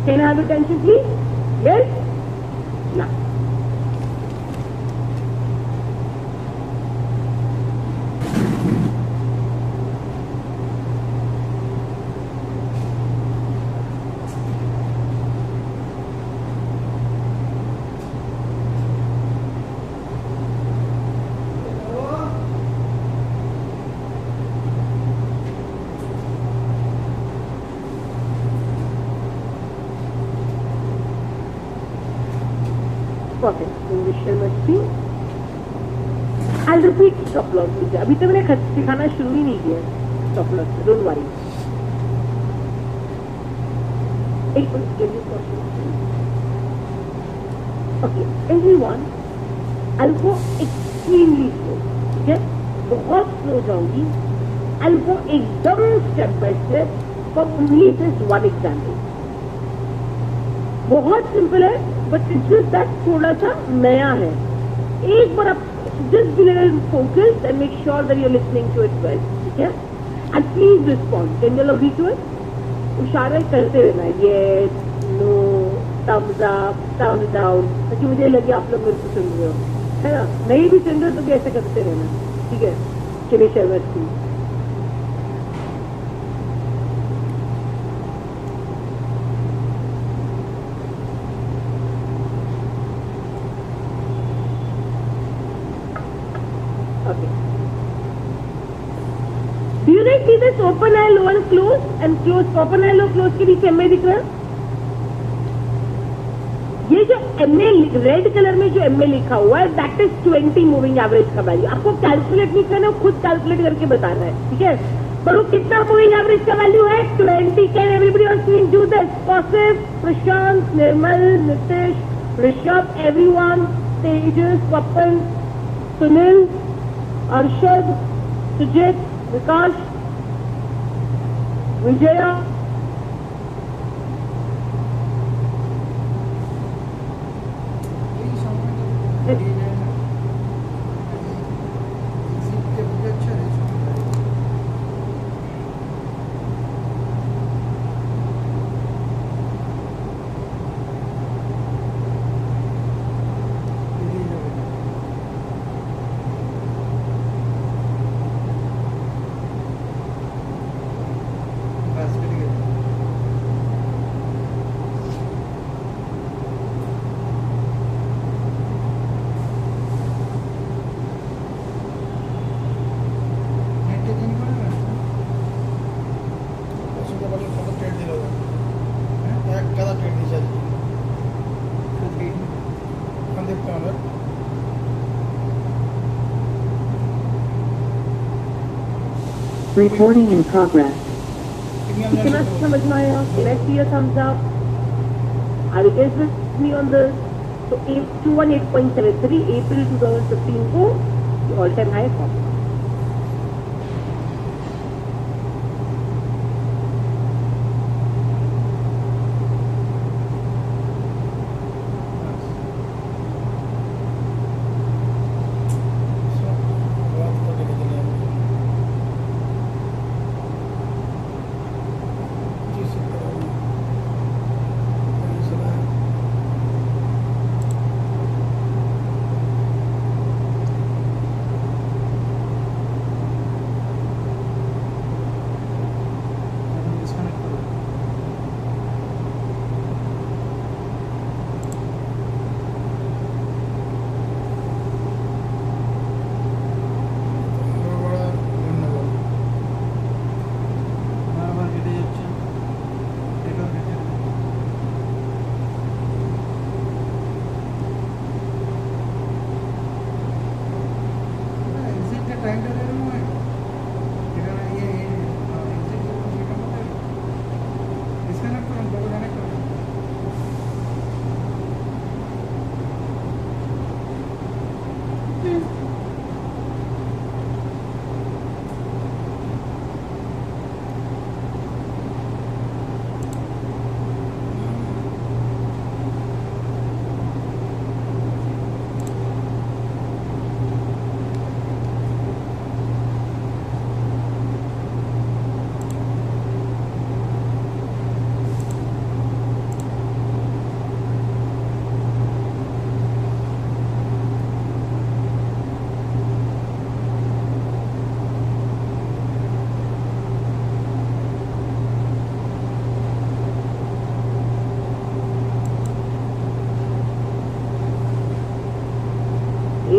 Can I have your attention please? Yes, ना I'll repeat stop loss. अभी तक मैंने सिखाना शुरू ही नहीं किया stop loss, don't worry. एक okay, everyone, I'll go extremely slow, ठीक है? बहुत स्लो जाऊंगी। I'll go एकदम step by step for only this one example. बहुत सिंपल है, बट इट्स जस्ट दैट थोड़ा सा नया है। एक बार आप just be a little focused and make sure that you're listening to it well, ठीक है? And please respond. Can you agree to it? इशारा करते रहना, yes, no, thumbs up, thumbs down, ताकि मुझे लगे आप लोग मेरे को सुन रहे हो, है ना? नहीं भी सुन रहे हो तो भी ऐसे करते रहना, ठीक है? चलिए शर्वत की Do you guys see this open eye, low and close, and close, open eye, low, close के बीच MA दिख रहा है? ये जो MA रेड कलर में जो MA लिखा हुआ है, that is 20 मूविंग एवरेज का वैल्यू। आपको कैलकुलेट नहीं करना, खुद कैलकुलेट करके बताना है, ठीक है? पर वो कितना मूविंग एवरेज का वैल्यू है? 20। Can everybody on screen do this? Kaushik, Prashant, Nirmal, Nitish, Rishabh, everyone, Tejas, Swapan, Sunil, Arshad, Sujit, Vikash, Vijaya, यही सामान तो ये है ना, एग्जिट के भी अच्छा है Recording in progress. कितना समझ में आया? Can I see a thumbs up? Are you guys with me on this? So 218.73 April 2015 को all-time high था.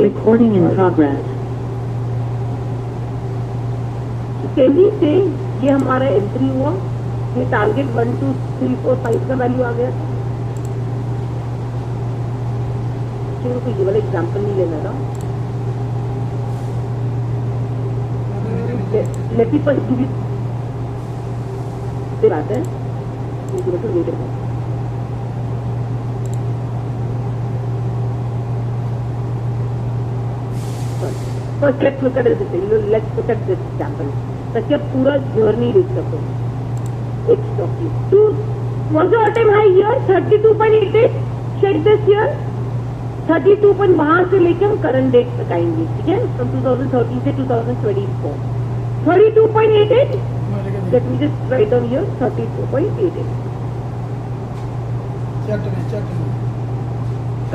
Recording in progress. तेजी से ये हमारा एंट्री हुआ, ये टारगेट 1 2 3 4 5 का वैल्यू आ गया था. चलो कोई ये वाला एग्जाम्पल नहीं लेना ना. Let me first give you बात है वेट है. First, let's look at this. Let's look at this example. ताकि आप पूरा जर्नी देख सको. It's talking. Was the all-time high here 32.88? Check this here. 32 point वहां से लेकर हम करंट डेट तक आएंगे, ठीक है? From 2013 से 2024. 32.88. Let me just write down here 32.88.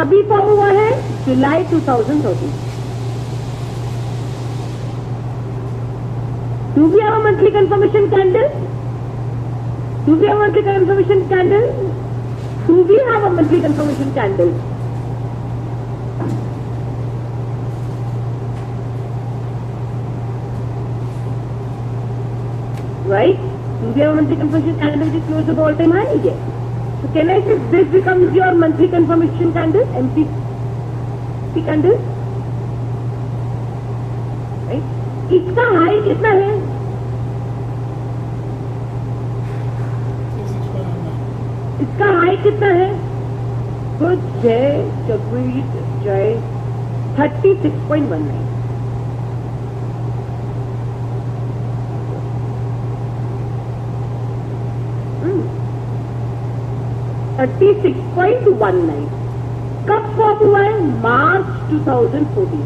कभी फॉर्म हुआ है? जुलाई 2013. Do we have a monthly confirmation candle? Do we have a monthly confirmation candle? Do we have a monthly confirmation candle? Right? Do we have a monthly confirmation candle which is close to the all-time high? Yes. So can I say this becomes your monthly confirmation candle? MCC candle? Right? इसका high कितना है? इसका high कितना है? Good जय जगवीर जय 36.19. 36.19 कब form हुआ है? मार्च 2014,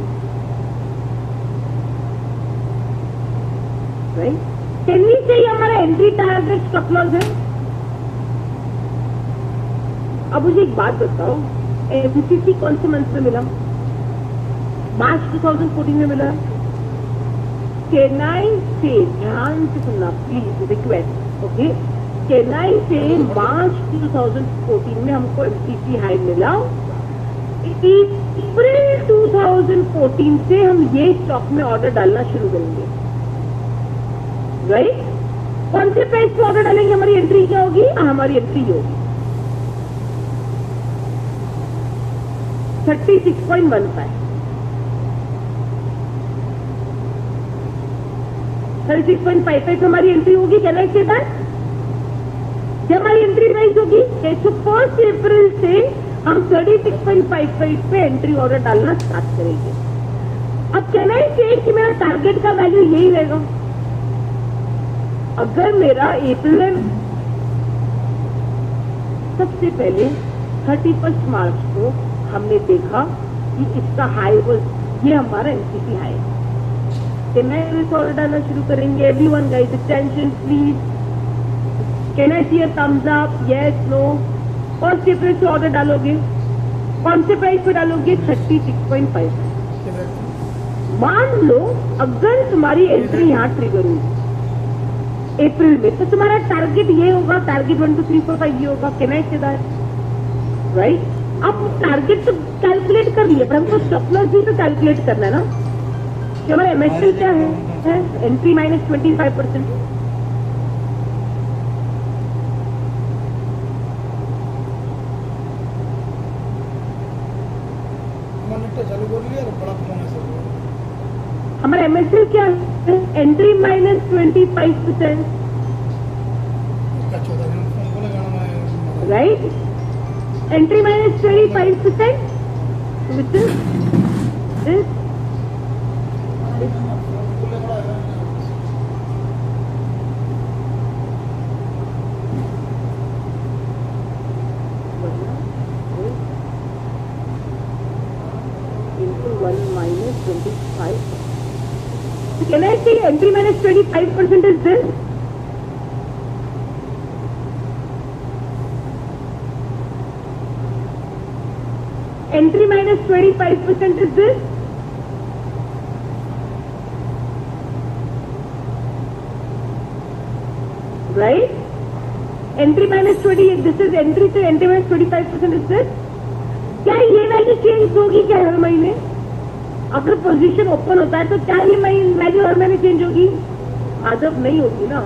राइट? कैन वी से हमारा एंट्री टारगेट स्टॉप लॉस है? अब मुझे एक बात बताओ, एमसीसी कौन से मंथ में मिला? मार्च 2014 में मिला। चेन्नई से, ध्यान से सुनना प्लीज, रिक्वेस्ट, ओके? चेन्नई से मार्च 2014 में हमको एमसीसी हाई मिला। अप्रैल 2014 से हम ये स्टॉक में ऑर्डर डालना शुरू करेंगे, राइट? कौन से प्राइस पे ऑर्डर डालेंगे? हमारी एंट्री क्या होगी? हमारी एंट्री होगी 36.15, 36.55 हमारी एंट्री होगी। Can I say that? जब हमारी एंट्री प्राइस होगी, तो 1 अप्रैल से हम 36.55 पे एंट्री ऑर्डर डालना स्टार्ट करेंगे। अब कैन आई से कि मेरा टारगेट का वैल्यू यही रहेगा? अगर मेरा अप्रैल, सबसे पहले 31 मार्च को हमने देखा कि इसका हाई वो, ये हमारा एमसीसी हाई है, कैन आई ऑर्डर डालना शुरू करेंगे। Everyone guys attention please, can I see a thumbs up? Yes, no? कौन से प्राइस पे ऑर्डर डालोगे? कौन से प्राइस पे डालोगे? 36.5। मान लो अगर तुम्हारी एंट्री यहाँ ट्रिगर हुई अप्रैल में, तो तुम्हारा टारगेट ये होगा, टारगेट 1 2 3 4 5 ये होगा। Can I say that, right? अब टारगेट तो कैलकुलेट कर लिया, पर हमको स्टॉप लॉस भी तो कैलकुलेट करना है ना कि हमारा एमएसएल क्या है? Entry minus 25%। चालू कर लिया और बड़ा फोन है सर। हमारा एमएसएल क्या है? एंट्री माइनस 25%, अच्छा, फोन को लगाना मैं, right? Entry minus 25%, which is this. Into 1 minus 25. So can I say entry minus 25% is this? Entry minus 25% is this? Right? Entry minus 20, this is entry, so entry minus 25% is this? क्या ये value change होगी क्या हर महीने? अगर position open होता है तो क्या ये वैल्यू हर महीने चेंज होगी? आदब नहीं होगी ना,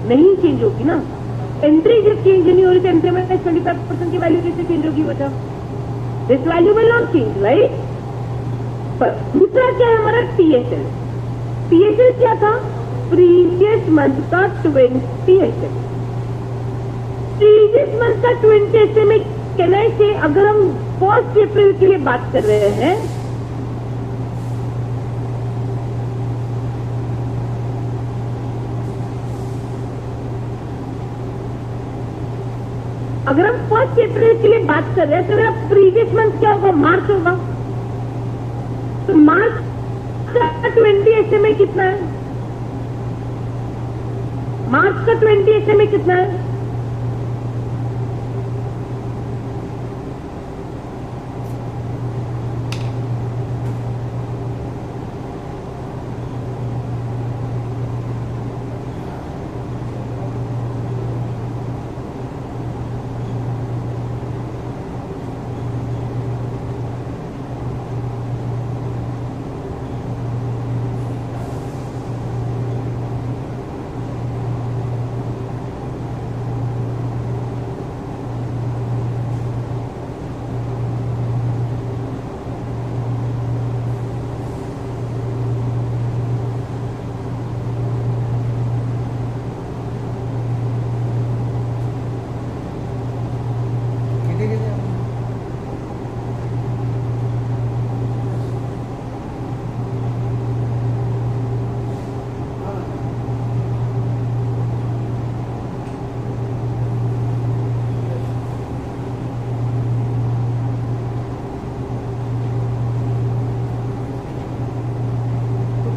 नहीं चेंज होगी ना। एंट्री जब चेंज नहीं हो रही तो एंट्री में 25% की वैल्यू कैसे चेंज होगी बता? This value will not change, right? पर दूसरा क्या है हमारा? टीएसएल। टीएसएल क्या था? प्रीवियस मंथ का 20 एसएम। प्रीवियस मंथ का 20 एसएम में कैन आई से, अगर हम 1 अप्रैल के लिए बात कर रहे हैं, अगर हम 1 अप्रैल के लिए बात कर रहे हैं तो मेरा प्रीवियस मंथ क्या होगा? मार्च होगा। तो मार्च का 20 एसएमए कितना है? मार्च का 20 एसएमए कितना है?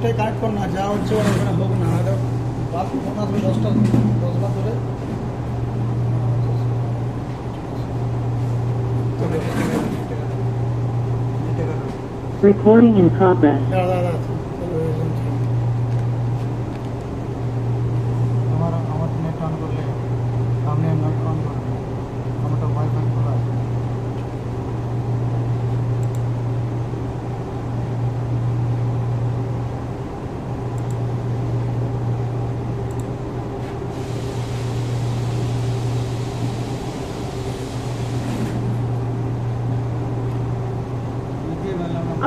নেটটাই কানেক্ট কর না, যা হচ্ছে ওখানে হোক না, হয়তো বাস ফোন আসবে 10টা ধরে। Recording in progress. দাদা আমার নেট অন করলে সামনে নেট অন করবে, আমার তো ওয়াইফাই খোলা আছে।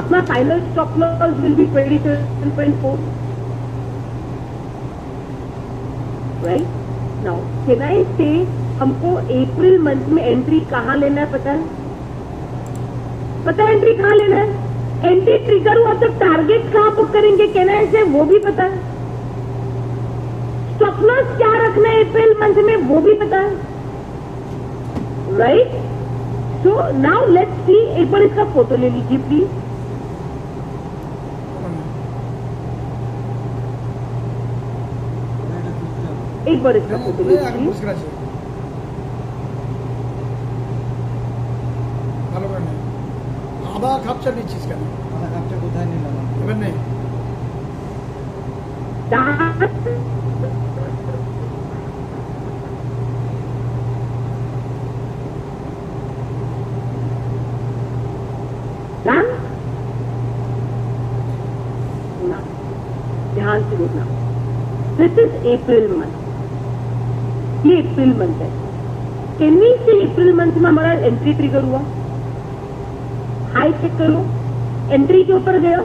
अपना final stop loss will be 27.4, right? Now can I से हमको अप्रैल मंथ में एंट्री कहाँ लेना है? पता है एंट्री कहाँ लेना है? एंट्री ट्रिगर हुआ तो टारगेट कहाँ बुक करेंगे? कैन आई से वो भी पता है। स्टॉप लॉस क्या रखना है अप्रैल मंथ में वो भी पता है, right? So now let's see, एक बार इसका फोटो ले लीजिए प्लीज। एक बार इसका फोटो ले আগে लीजिए। বুঝতে আছে ভালো করে নে। আদা খাপচা নিচ্ছিস কেন? আদা খাপচা কোথায় নিলাম এবার নেই। ध्यान से देखना, दिस इज अप्रैल मंथ, ये अप्रैल मंथ है। कैन वी से अप्रैल मंथ में हमारा एंट्री ट्रिगर हुआ? हाई चेक करो, एंट्री के ऊपर गया,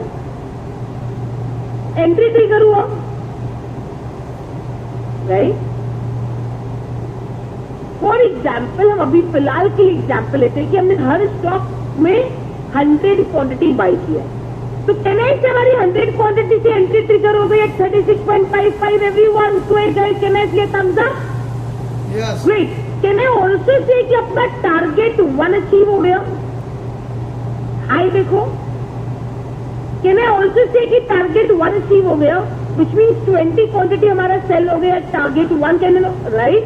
एंट्री ट्रिगर हुआ, राइट? फॉर एग्जाम्पल, हम अभी फिलहाल के लिए एग्जाम्पल लेते हैं कि हमने हर स्टॉक में 100 क्वांटिटी बाई किया है, तो कैन आई से हमारी 100 क्वांटिटी से एंट्री ट्रिगर हो गई at 36.55 everyone, so can I से thumbs up? Yes Great. Can I also say कि अपना टारगेट 1 अचीव हो गया? हाई देखो, कैन आई ऑल्सो से कि टारगेट 1 अचीव हो गया, विच मीन्स 20 क्वांटिटी हमारा सेल हो गया target 1, can write?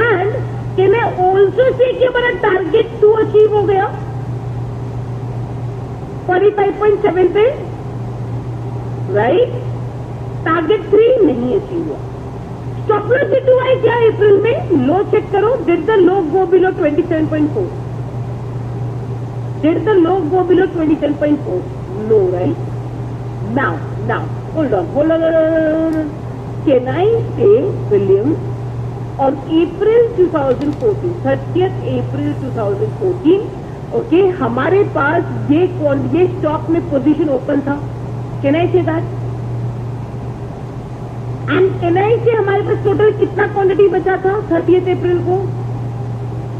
And can I also say कि हमारा टारगेट 2 अचीव हो गया 45.7 पे, राइट? टारगेट 3 नहीं अचीव हुआ। स्टॉप लॉस हिट हुआ है क्या अप्रैल में? लो चेक करो, did the low go below 27.4? Did the low go below 27.4? No, right? Now hold on, can I say Williams on April 2014, 30th April 2014, okay, हमारे पास ये स्टॉक में पोजीशन ओपन था। Can I say that? And can I से हमारे पास total कितना quantity बचा था 30th अप्रैल को?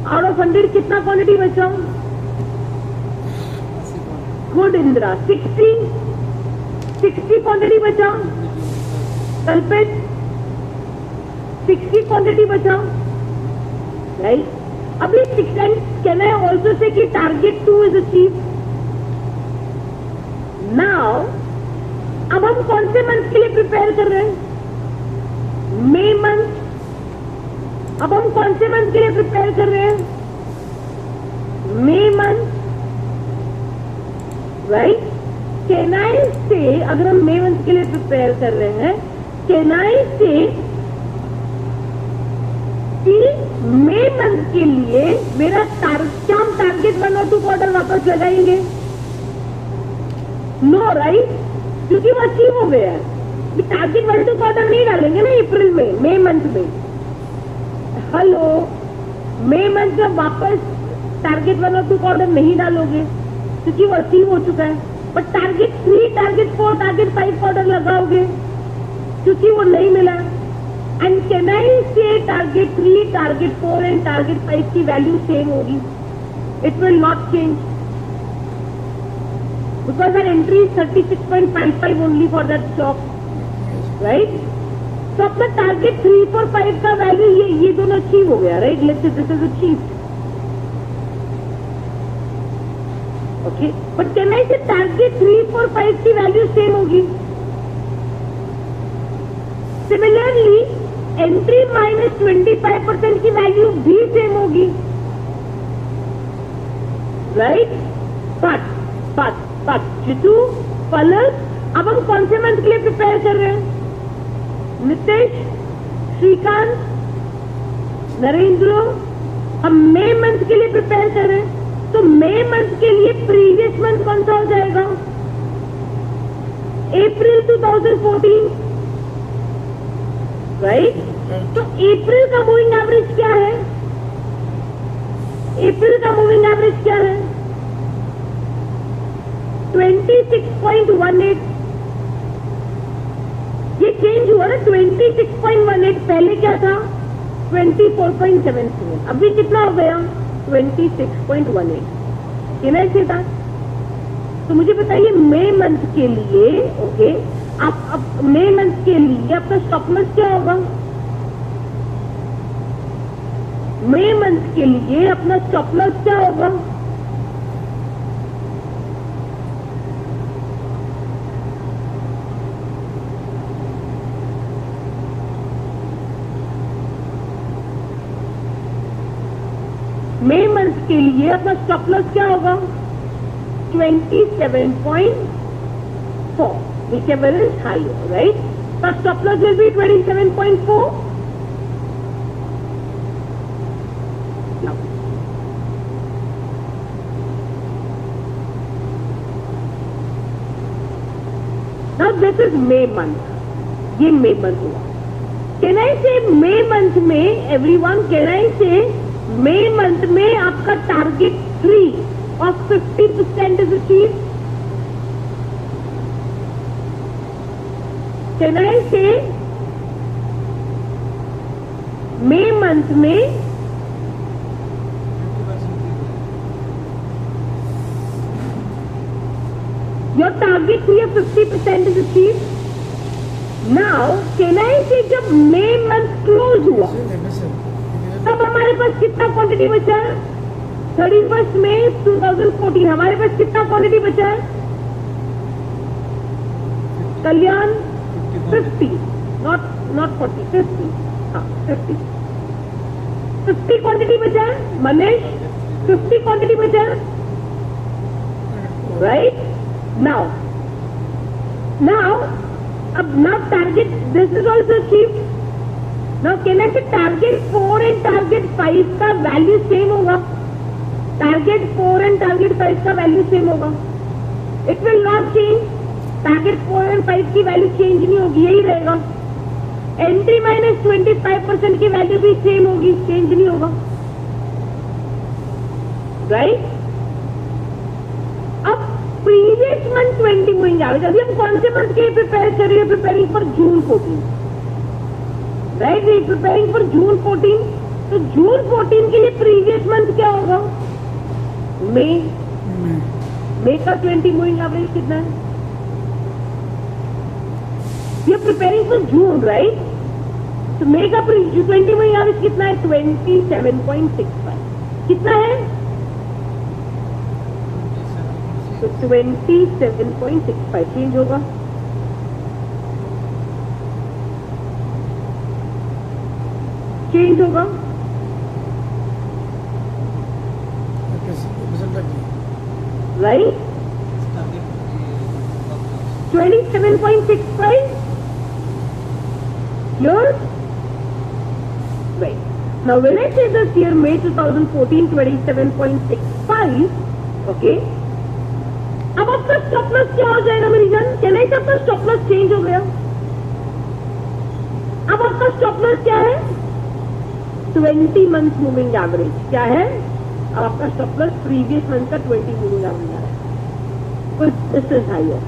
आउट ऑफ 100 कितना क्वांटिटी बचा? गुड इंदिरा, 60 क्वांटिटी बचा। कल्पेट 60 क्वांटिटी बचा, राइट? अभी 6 कैन आई ऑल्सो से कि टारगेट 2 इज अचीव। नाउ अब हम कौन से मंथ के लिए प्रिपेयर कर रहे हैं? मई मंथ। अब हम कौन से मंथ के लिए प्रिपेयर कर रहे हैं? मई मंथ, राइट? कैन आई से अगर हम मई मंथ के लिए प्रिपेयर कर रहे हैं, कैन आई से मई मंथ के लिए मेरा क्या हम टारगेट 1 और 2 क्वार्टर वापस लगाएंगे? No, right? क्योंकि वो अचीव हो गया है। टारगेट 1 2 क्वार्टर नहीं डालेंगे ना अप्रैल में, मई मंथ में। हेलो, मई मंथ में वापस टारगेट 1 और 2 क्वार्टर नहीं डालोगे क्योंकि वो अचीव हो चुका है। But target 3, target 4, target 5 quarter लगाओगे क्योंकि वो नहीं मिला। एंड कैन आई से टारगेट 3, टारगेट 4 एंड टारगेट 5 की वैल्यू सेम होगी? It will not change because our entry is 36.55 only for that stock, right? तो अपना टारगेट 3, 4, 5 का वैल्यू ये दोनों अचीव हो गया, राइट? लेट्स से this is achieve, okay? But can I से टारगेट 3, 4, 5 की वैल्यू सेम होगी? सिमिलरली एंट्री माइनस 25% की वैल्यू भी सेम होगी, राइट? बट जितू पलस, अब हम कौन से मंथ के लिए प्रिपेयर कर रहे हैं? नितेश, श्रीकांत, नरेंद्र, हम मई मंथ के लिए प्रिपेयर कर रहे हैं। तो मई मंथ के लिए प्रीवियस मंथ कौन सा हो जाएगा? अप्रैल 2014, राइट? तो अप्रैल का मूविंग एवरेज क्या है? अप्रैल का मूविंग एवरेज क्या है? 26.18। ये चेंज हुआ ना, 26.18। पहले क्या था? 24.77। अभी कितना हो गया? 26.18। कहना ऐसे था। तो मुझे बताइए मई मंथ के लिए, ओके, अब मई मंथ के लिए आपका स्टॉप लॉस क्या होगा? मई मंथ के लिए अपना स्टॉप लॉस क्या होगा? मई मंथ के लिए अपना स्टॉप लॉस क्या होगा? 27.4, whichever is higher, right? The stop loss will be 27.4. Now this is May month. ये May month हुआ. Can I say May month में everyone? Can I say May month में आपका target 3 of 50% is achieved? Can I say May month में your target 3 of 50% is achieved? Now can I say जब May month close हुआ तब हमारे पास कितना quantity बचा है? 31 मई 2014 हमारे पास कितना क्वांटिटी बचा है? कल्याण 50, not 40, 50, हाँ 50 क्वांटिटी बचा है। मनीष 50 क्वांटिटी बचा है, राइट? नाउ अब target this is also achieved. Now can I से टारगेट 4 एंड टारगेट 5 का वैल्यू सेम होगा? टारगेट 4 एंड टारगेट 5 का वैल्यू सेम होगा? It will not change. Target 4 and 5 की वैल्यू चेंज नहीं होगी, यही रहेगा। एंट्री माइनस 25% की वैल्यू भी सेम होगी, चेंज नहीं होगा, राइट? अब प्रीवियस मंथ 20 मूविंग एवरेज, अभी हम कौन से मंथ के लिए प्रिपेयर कर रहे हैं? Preparing for June 14, right? We preparing for June 14। तो जून 14 के लिए प्रीवियस मंथ क्या होगा? मई का 20 मूविंग एवरेज कितना है? We are preparing for June, right? तो मई का 20 मूविंग एवरेज कितना है? 27.65। कितना है? तो 27.65 चेंज होगा। चेंज होगा, right? 27.65, clear? Right. Now when I say this year May 2014 27.65, okay? अब आपका स्टॉप लॉस क्या हो जाएगा मेरी जान? कहना ही आपका स्टॉप लॉस चेंज हो गया। अब आपका स्टॉप लॉस क्या है? 20 मंथ मूविंग एवरेज क्या है? अब आपका स्टॉप लॉस प्रीवियस मंथ का 20 मूविंग एवरेज आ रहा है। This is higher,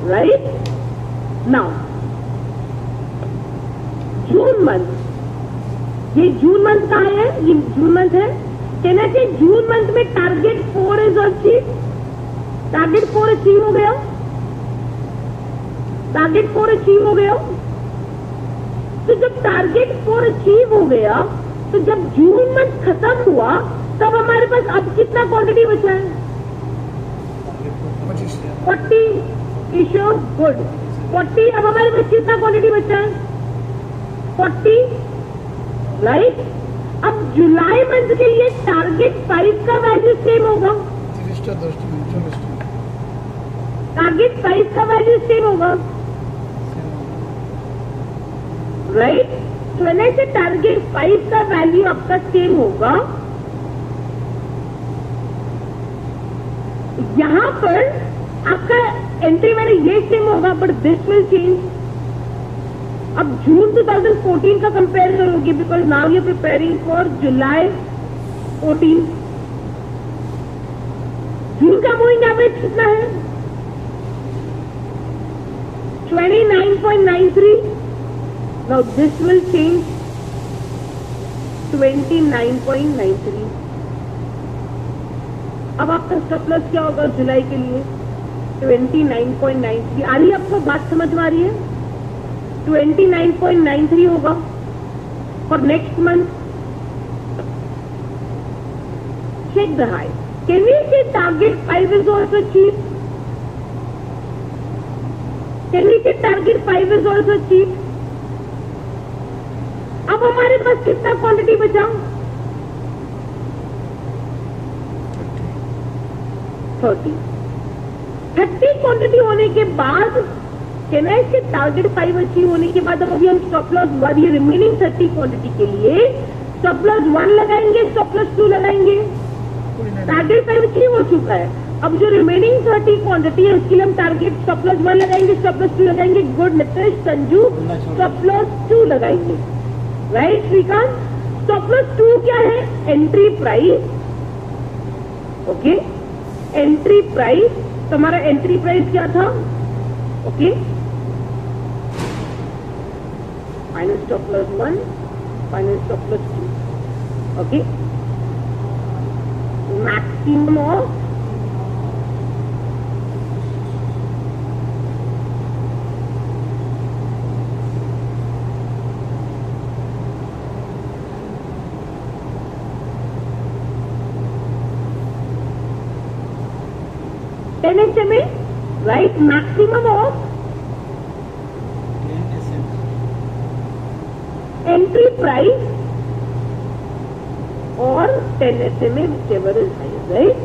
right? Now June month, ये जून मंथ कहाँ है? ये जून मंथ है। कहना चाहिए जून मंथ में target 4 is achieve. Target 4 achieve हो गया। टारगेट 4 अचीव हो गया। तो जब टारगेट 4 अचीव हो गया, तो जब जून मंथ खत्म हुआ तब हमारे पास अब कितना क्वांटिटी बचा है? 40। ईश्वर गुड। 40, अब हमारे पास कितना क्वांटिटी बचा है? 40, राइट। अब जुलाई मंथ के लिए टारगेट 5 का वैल्यू सेम होगा, टारगेट 5 का वैल्यू सेम होगा, राइट। तो व्हेन से टारगेट 5 का वैल्यू आपका सेम होगा, यहां पर आपका एंट्री मैंने ये सेम होगा, बट दिस विल चेंज। अब जून 2014 का कंपेयर करोगे, because now you preparing for जुलाई 14। जून का मूविंग एवरेज कितना है? 29.93। Now this will change 29.93। अब आपका स्टॉप लॉस क्या होगा जुलाई के लिए? 29.93। आ रही है आपको बात, समझ में आ रही है? 29.93 होगा for next month. Check the high. Can we say target 5 is also achieve? Can we say target 5 is also achieve? अब हमारे पास कितना क्वांटिटी बचा? 30 क्वांटिटी होने के बाद कैन आई से टारगेट 5 अचीव होने के बाद अब अभी हम स्टॉप लॉस 1, ये रिमेनिंग 30 क्वांटिटी के लिए स्टॉप लॉस 1 लगाएंगे, स्टॉप लॉस 2 लगाएंगे। टारगेट 5 अचीव हो चुका है। अब जो रिमेनिंग 30 क्वांटिटी है उसके लिए हम टारगेट स्टॉप लॉस 1 लगाएंगे, स्टॉप लॉस 2 लगाएंगे। Good Nitesh, Sanju, stop loss 2 लगाएंगे, राइट श्रीकांत। स्टॉप लॉस 2 क्या है? Entry price, okay. Entry price, तो हमारा एंट्री प्राइस क्या था? Okay, final stop loss 1, final stop loss 2, okay. Maximum of SMA, right? Maximum of entry price or 10 SMA, whichever is higher, right?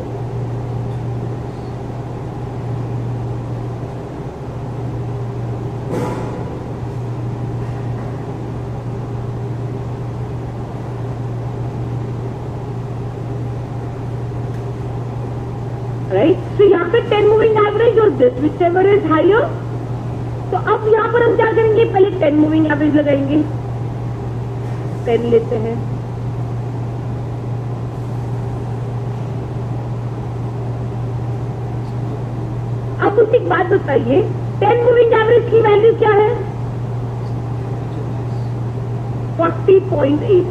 Right. तो यहाँ पे 10 moving average और this whichever is higher. तो अब यहाँ पर हम क्या करेंगे? पहले 10 मूविंग एवरेज लगाएंगे। 10 लेते हैं, अब मुझे एक बात बताइए, 10 मूविंग एवरेज की वैल्यू क्या है? 40.8,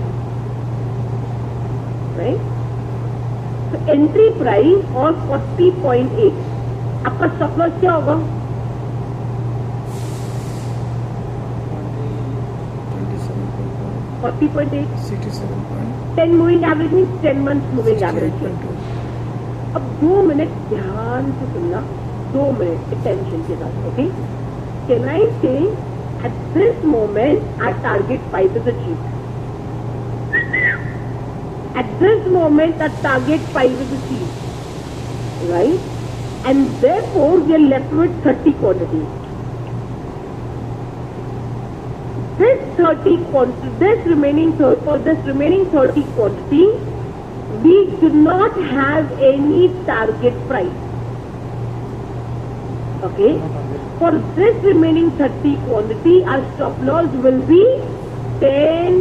राइट। एंट्री प्राइस और 40.8, आपका स्टॉप लॉस क्या होगा? 40.8, 10 moving average mean 10 month moving average. अब 2 मिनट ध्यान से सुनना, 2 मिनट अटेंशन के साथ, okay. Can I say at this moment our target 5 is achieved. At this moment, the target 5 is achieved, right? And therefore, we are left with 30 quantities. This remaining 30 quantity, we do not have any target price. Okay? For this remaining 30 quantity, our stop loss will be 10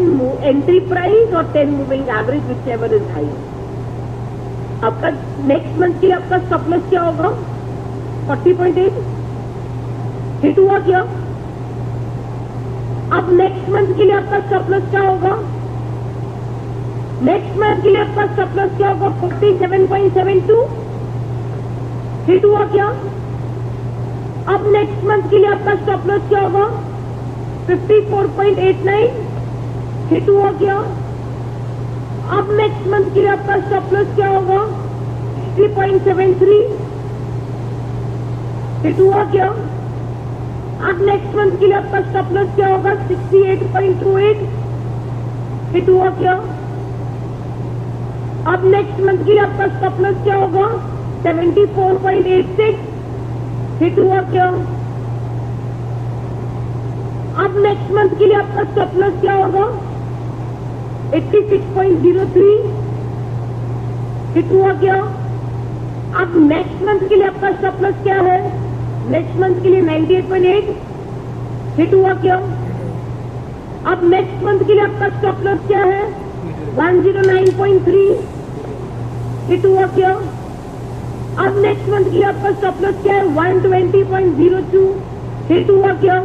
entry price और 10 moving average, whichever is higher। आपका next month के लिए आपका stop loss क्या होगा? 40.8 hit हुआ क्या? अब नेक्स्ट मंथ के लिए आपका स्टॉप लॉस क्या होगा? नेक्स्ट मंथ के लिए आपका स्टॉप लॉस क्या होगा? 47.72 हिट हुआ क्या? अब नेक्स्ट मंथ के लिए आपका स्टॉप लॉस क्या होगा? 54.89 हिट हुआ क्या? अब नेक्स्ट मंथ के लिए आपका स्टॉप लॉस क्या होगा? 60.73 हिट हुआ क्या? अब नेक्स्ट मंथ के लिए आपका स्टॉप लॉस क्या होगा? 68.28 हिट हुआ क्या? अब नेक्स्ट मंथ के लिए आपका स्टॉप लॉस क्या होगा? 74.86 हिट हुआ क्या? अब नेक्स्ट मंथ के लिए आपका स्टॉप लॉस क्या होगा? 86.03 हिट हुआ क्या? अब नेक्स्ट मंथ के लिए आपका स्टॉप लॉस क्या है? नेक्स्ट मंथ के लिए 98.8 हिट हुआ क्या? अब नेक्स्ट मंथ के लिए आपका स्टॉप लॉस क्या है? 109.3 हिट हुआ क्या? अब नेक्स्ट मंथ के लिए आपका स्टॉप लॉस क्या है? 120.02 हिट हुआ क्या?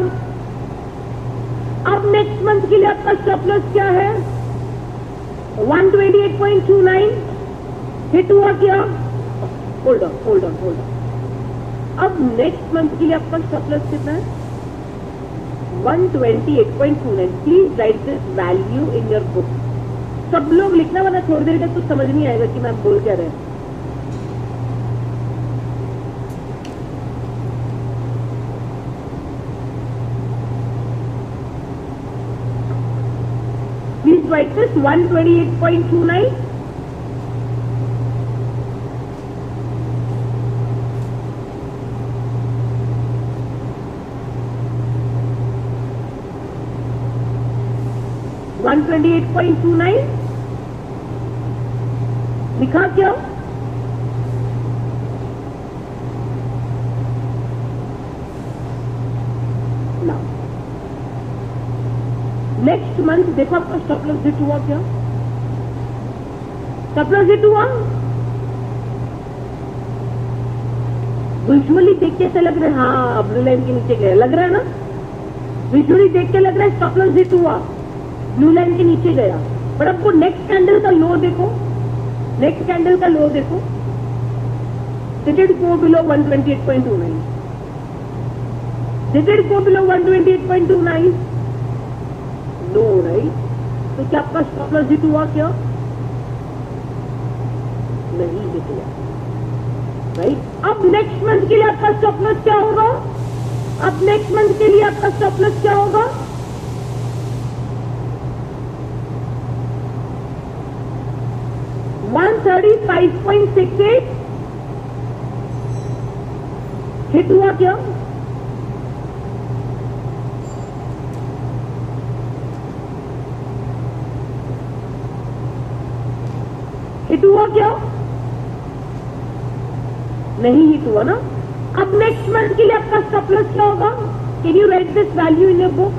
अब नेक्स्ट मंथ के लिए आपका स्टॉप लॉस क्या है? 128.29 हिट हुआ क्या? Hold on. अब नेक्स्ट मंथ के लिए आपका स्टॉप लॉस कितना है? 128.29. Please right this value in your book. सब लोग लिखना, वरना थोड़ी देर तक कुछ समझ नहीं आएगा कि मैं बोल क्या रहे. Please write this 128.29. लिखा क्या? Now, नेक्स्ट मंथ देखो आपका स्टॉप लॉस हिट हुआ क्या? स्टॉप लॉस हिट हुआ? विजुअली देख के ऐसा लग रहा है, हाँ ब्लू लाइन के नीचे गया, लग रहा है ना? विजुअली देख के लग रहा है स्टॉप लॉस हिट हुआ, ब्लू लाइन के नीचे गया. बट आपको नेक्स्ट कैंडल का लो देखो, नेक्स्ट कैंडल का लो देखो, did it go below 128.29? Did it go below 128.29? No, right? तो क्या आपका स्टॉप लॉस हिट हुआ क्या? नहीं हिट हुआ, राइट? अब नेक्स्ट मंथ के लिए आपका स्टॉप लॉस क्या होगा? अब नेक्स्ट मंथ के लिए आपका स्टॉप लॉस क्या होगा? 135.68 हिट हुआ क्या? हिट हुआ क्या? नहीं हिट हुआ ना? अब नेक्स्ट मंथ के लिए आपका स्टॉप लॉस क्या होगा? Can you right this value in your book?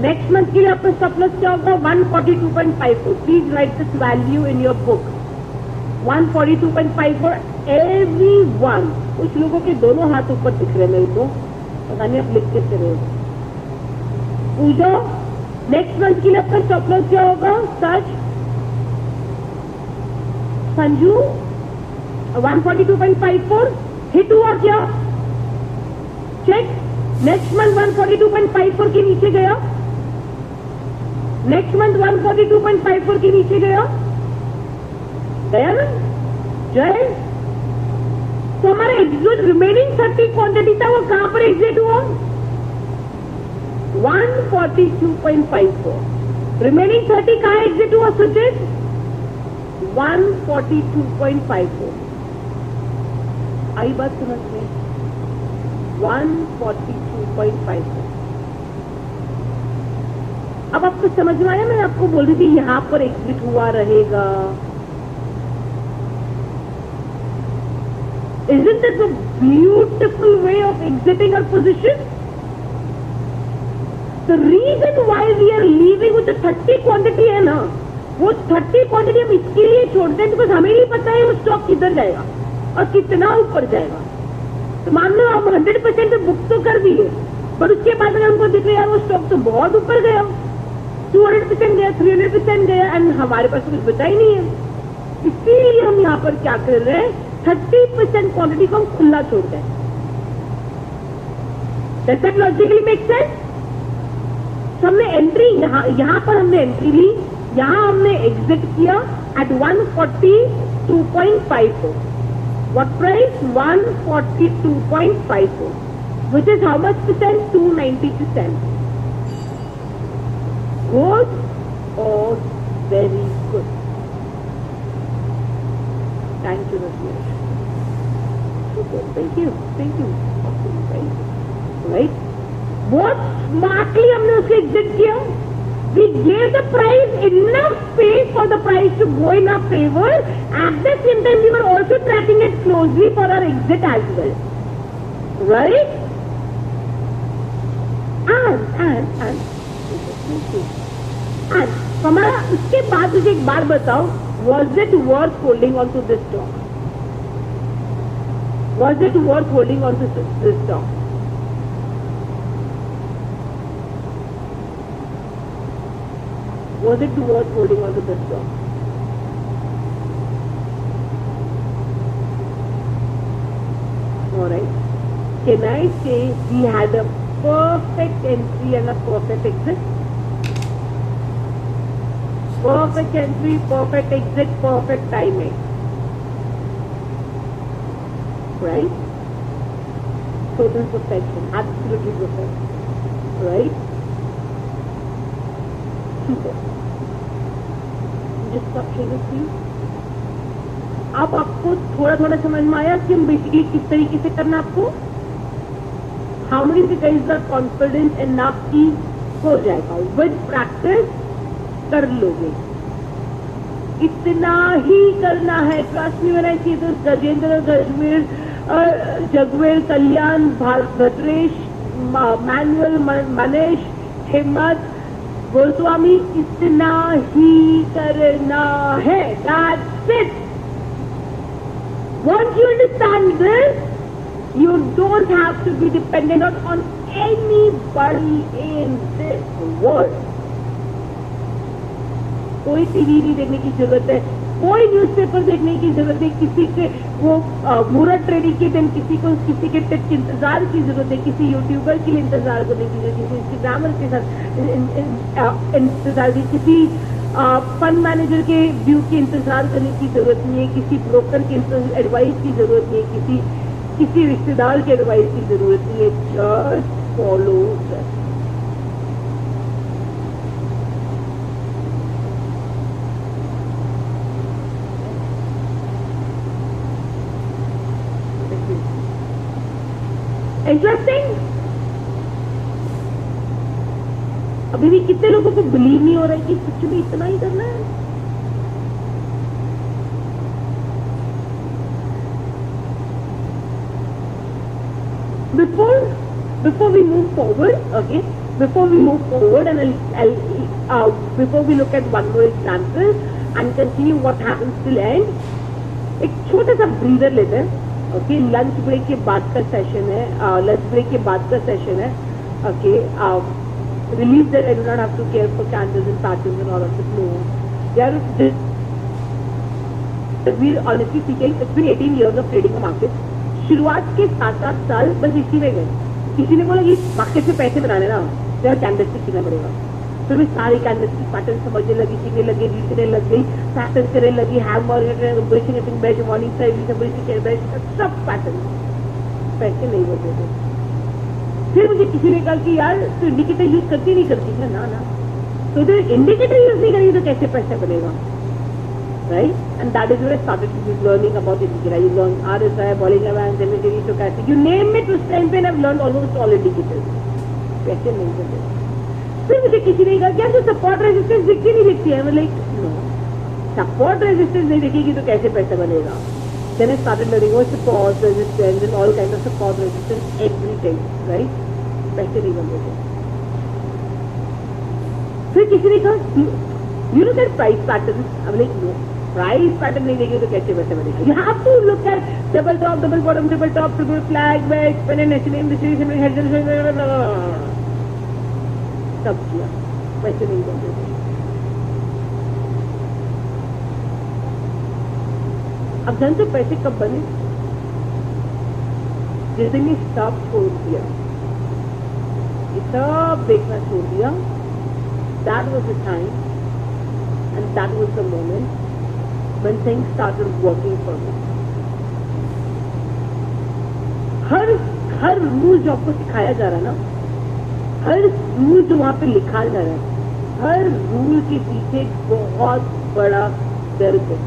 Next month के लिए आपका स्टॉप लॉस क्या होगा? 142.54. Please right this value in your book. 142.54. Everyone. कुछ लोगों के दोनों हाथ ऊपर दिख रहे हैं मेरे को, पता नहीं आप लिख के रहे हो. पूछो, नेक्स्ट मंथ के लिए आपका स्टॉप लॉस क्या होगा? सच संजू 142.54 हिट हुआ क्या? चेक. नेक्स्ट मंथ 142.54 के नीचे गया. नेक्स्ट मंथ 142.54 के नीचे गया ना? जय. तो हमारा एग्जिट रिमेनिंग 30 क्वांटिटी था, वो कहां पर एग्जिट हुआ? 142.54. रिमेनिंग 30 कहां एग्जिट हुआ सुचित? 142.54. आई बात समझ में? 142.54. अब आपको समझ में आया? मैं आपको बोल रही थी यहां पर एग्जिट हुआ रहेगा. Isn't it a beautiful way of exiting our position? The reason why we are leaving with the 30 quantity है ना, वो 30 क्वांटिटी हम इसके लिए छोड़ते हैं बिकॉज हमें नहीं पता है वो स्टॉक किधर जाएगा और कितना ऊपर जाएगा. तो मान लो हम 100% बुक तो कर दिए, पर उसके बाद अगर हमको दिख रहा है वो स्टॉक तो बहुत ऊपर गया, 200% गया, 300% गया, एंड हमारे पास कुछ बचा ही नहीं है. इसीलिए हम यहाँ पर क्या कर रहे हैं? 30% क्वांटिटी को हम खुला छोड़ते हैं. Does that logically make sense? तो हमने एंट्री यहाँ पर हमने एंट्री ली, यहाँ हमने एग्जिट किया eight 142.54. What price? 142.54. which is how much percent? 290%. Good or very good? Thank you, Rajneesh. Super. Thank you. Thank you. Right? What smartly हमने उसको exit किया? We gave the price enough space for the price to go in our favor. At the same time, we were also tracking it closely for our exit as well. Right? And हमारा उसके बाद मुझे एक बात बताओ, was it worth holding on to this stock? Was it worth holding on to this stock? Was it worth holding on to this stock? Alright. Can I say we had a perfect entry and a perfect exit? Perfect entry, perfect exit, perfect timing. Right? Total perfection. Absolutely perfect. Right? Super. Just stop sharing this, please. अब आपको थोड़ा थोड़ा समझ में आया कि basically किस तरीके से करना आपको? How many guys are confident enough कि हो जाएगा? With practice कर लोगे. इतना ही करना है. Trust me when I say this. Gajendra, Gajveer, Jagveer, Kalyan, Bhadresh, Manuel, Manish, Himmat, Goswami, इतना ही करना है. That's it. Once you understand this, you don't have to be dependent on anybody in this world. कोई टीवी नहीं देखने की जरूरत है, कोई न्यूज़पेपर देखने की जरूरत है, किसी के वो मुहूर्त ट्रेडिंग के दिन किसी के टिप के इंतजार की जरूरत है, किसी यूट्यूबर के लिए इंतजार करने की जरूरत है, किसी इंस्टाग्रामर के साथ इंतजार की, किसी फंड मैनेजर के व्यू के इंतजार करने की जरूरत नहीं है, किसी ब्रोकर की एडवाइस की जरूरत नहीं है, किसी रिश्तेदार की एडवाइस की जरूरत नहीं है. Just follow that. इंटरेस्टिंग. अभी भी कितने लोगों को बिलीव नहीं हो रहा है कि सच में इतना ही करना है. Before we move forward, okay, before we move forward and before we look at one more example and continue what happens till end, एक छोटा सा ब्रीदर लेते हैं. ओके, लंच ब्रेक के बाद का सेशन है. लंच ब्रेक के बाद का सेशन है. Okay, release that I do not have to care for candles and patterns and all of this. No यार, we honestly speaking, it's been 18 years of trading market. शुरुआत के 7-8 साल बस इसी में गए. किसी ने बोला कि मार्केट से पैसे बनाने ना, तो कैंडलस्टिक सीखना पड़ेगा. फिर मैं सारी कैंडलस्टिक पैटर्न समझने लगी, सीखने लगी, रीडने लग गई, पैटर्न करने लगी, हैव मॉर्निंग बेच, मॉर्निंग साइड बेच, सब पैटर्न. पैसे नहीं बोलते थे. फिर मुझे किसी ने कहा कि यार तो इंडिकेटर यूज करती नहीं करती है ना. तो इंडिकेटर यूज नहीं करेंगे तो कैसे पैसा बनेगा? Right? And that is where I started learning about indicator. You learn RSI, Bollinger Bands, MACD, stochastic. You name it, उस टाइम पे I've learned almost all indicators. पैसे नहीं करते. फिर मुझे किसी ने कहा क्या जो सपोर्ट रेजिस्टेंस दिखती नहीं दिखती है? मैं लाइक नो, सपोर्ट रेजिस्टेंस नहीं दिखेगी तो कैसे पैसा बनेगा? Then I started learning about support resistance and all kind of support resistance, everything, right? पैसे नहीं बनते थे. फिर किसी ने कहा you look at price patterns. I'm like no, price pattern नहीं देखेगी तो कैसे पैसे बनेगा? You have to look at double top, double bottom, triple top, triple flag, wedge, pennant, H&M, distribution, head, सब किया, पैसे नहीं बनते थे. अब जानते पैसे कब बने? जिस दिन ये सब छोड़ दिया, ये सब देखना छोड़ दिया, that was the time and that was the moment when things started working for me. Her rule जो आपको सिखाया जा रहा है ना, हर रूल जो वहां पे लिखा जा रहा है, हर रूल के पीछे बहुत बड़ा दर्द है।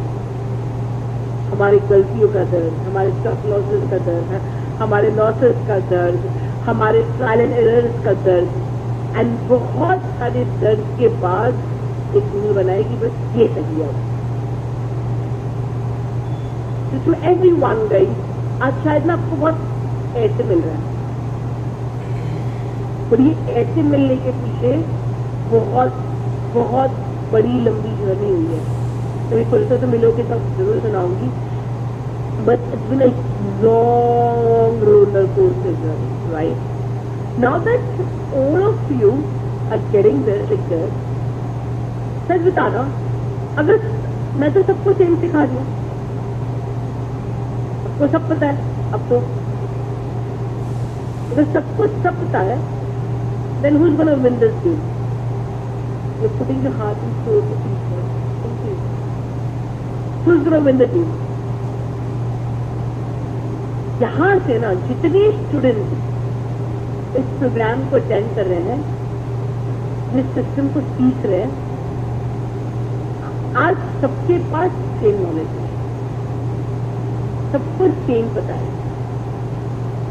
हमारी गलतियों का दर्द, हमारे स्टॉप लॉसेस का दर्द, हमारे लॉसेस का दर्द, हमारे ट्रायल एंड एरर्स का दर्द, एंड बहुत सारे दर्द के बाद एक रूल बनाएगी, बस ये सही है। टू एवरीवन गाइस, आज शायद ना आपको बहुत ऐसे मिल रहा है, और ये ऐसे मिलने के पीछे बहुत बहुत बड़ी लंबी जर्नी हुई है। कभी पुलिस तो मिलोगे तब जरूर सुनाऊंगी, but it's been a long roller coaster journey, right? Now that all of you are getting this picture, सच बताना, अगर मैं तो सबको सेम सिखा दूं, आपको सब पता है, अब तो अगर सबको सब पता है, then who's going to win this game? You're putting your heart and soul to people. Thank you. Who's going to win the game? यहाँ से ना जितने स्टूडेंट इस प्रोग्राम को अटेंड कर रहे हैं, जिस सिस्टम को सीख रहे हैं, आज सबके पास सेम नॉलेज है, सबको सेम पता है।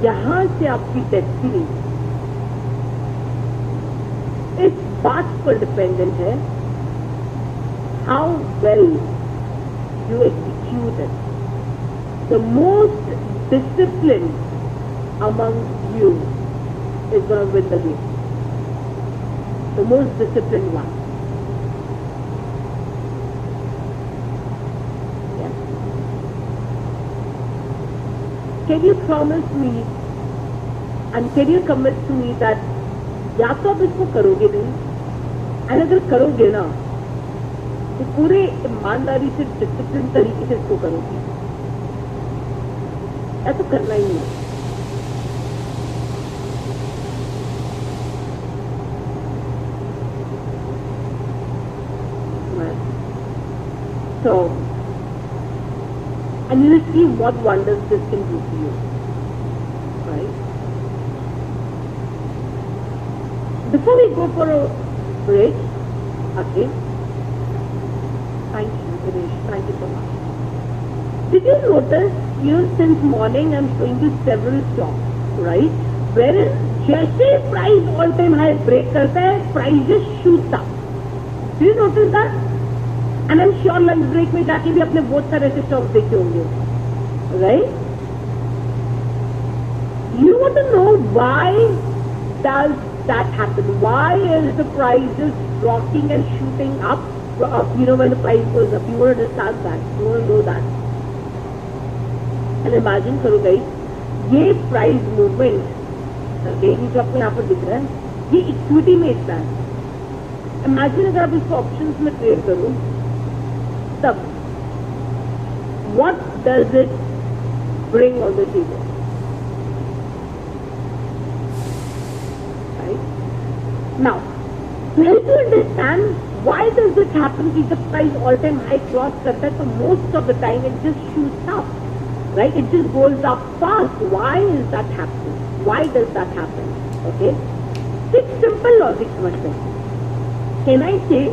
यहां से आपकी डेस्टिनी इस बात पर डिपेंडेंट है, how well you execute it. The most discipline among you is gonna win the game, the most discipline one. Can you promise me and can you commit to me that या तो आप इसको करोगे नहीं, और अगर करोगे ना तो पूरे ईमानदारी से, डिसिप्लिन तरीके से इसको करोगे, ऐसा करना ही नहीं। So, and you will see what wonders this can do for you, right? Before we go for a break, okay, thank you Dinesh, thank you so much. Did you notice, since morning I'm showing you several stocks, right, wherein जैसे price all time high break करता है, price just shoots up. Did you notice that? And I'm sure lunch break में जाके भी अपने बहुत सारे ऐसे स्टॉक्स देखे होंगे, right? You want to know why does that happen? Why is the price just rocking and shooting up? When the price goes up, you want to understand that. You want to know that. And imagine करो guys, ये price movement, okay, जो आपको यहाँ पर दिख रहा है, ये इक्विटी में इतना है। Imagine अगर आप इसको ऑप्शंस में ट्रेड करो, तब what does it bring on the table? Right? Now, to help you understand why does it happen if the price all-time high cross करता है, तो most of the time it just shoots up, right? It just goes up fast. Why is that happening? Why does that happen? Okay? It's simple logic समझते हैं। Can I say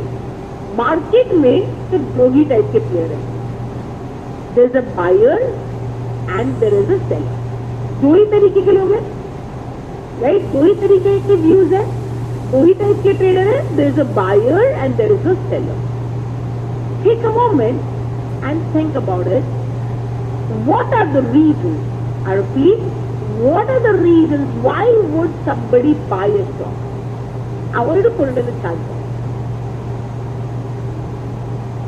market में सिर्फ दो ही type के player हैं, there is a buyer and there is a seller. दो ही तरीके के लोग हैं, राइट? दो ही तरीके के व्यूज है, दो ही टाइप के ट्रेडर है, there is a buyer and there is a seller. Take a moment and think about it, what are the reasons, I repeat, what are the reasons why would somebody buy a stock? I want to put it in the chat box.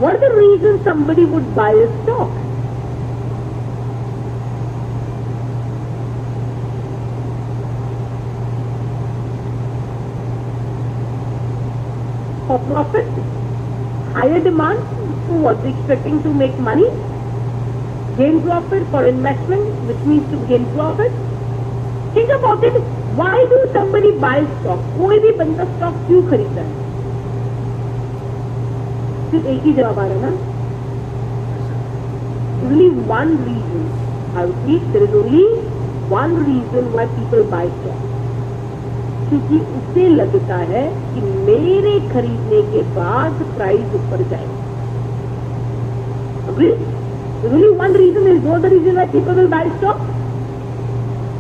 What are the reasons somebody would buy a stock? For profit, higher demand, who was expecting to make money, gain profit for investment, which means to gain profit. Think about it. Why do somebody buy stock? कोई भी बंदा stock क्यों खरीदता है? सिर्फ एक ही जवाब आ रहा है ना, only one reason. I repeat, there is only one reason why people buy stock. क्योंकि उसे लगता है कि मेरे खरीदने के बाद प्राइस ऊपर जाएगा. Agree? There's only one reason. There is no other reason why people will buy stock.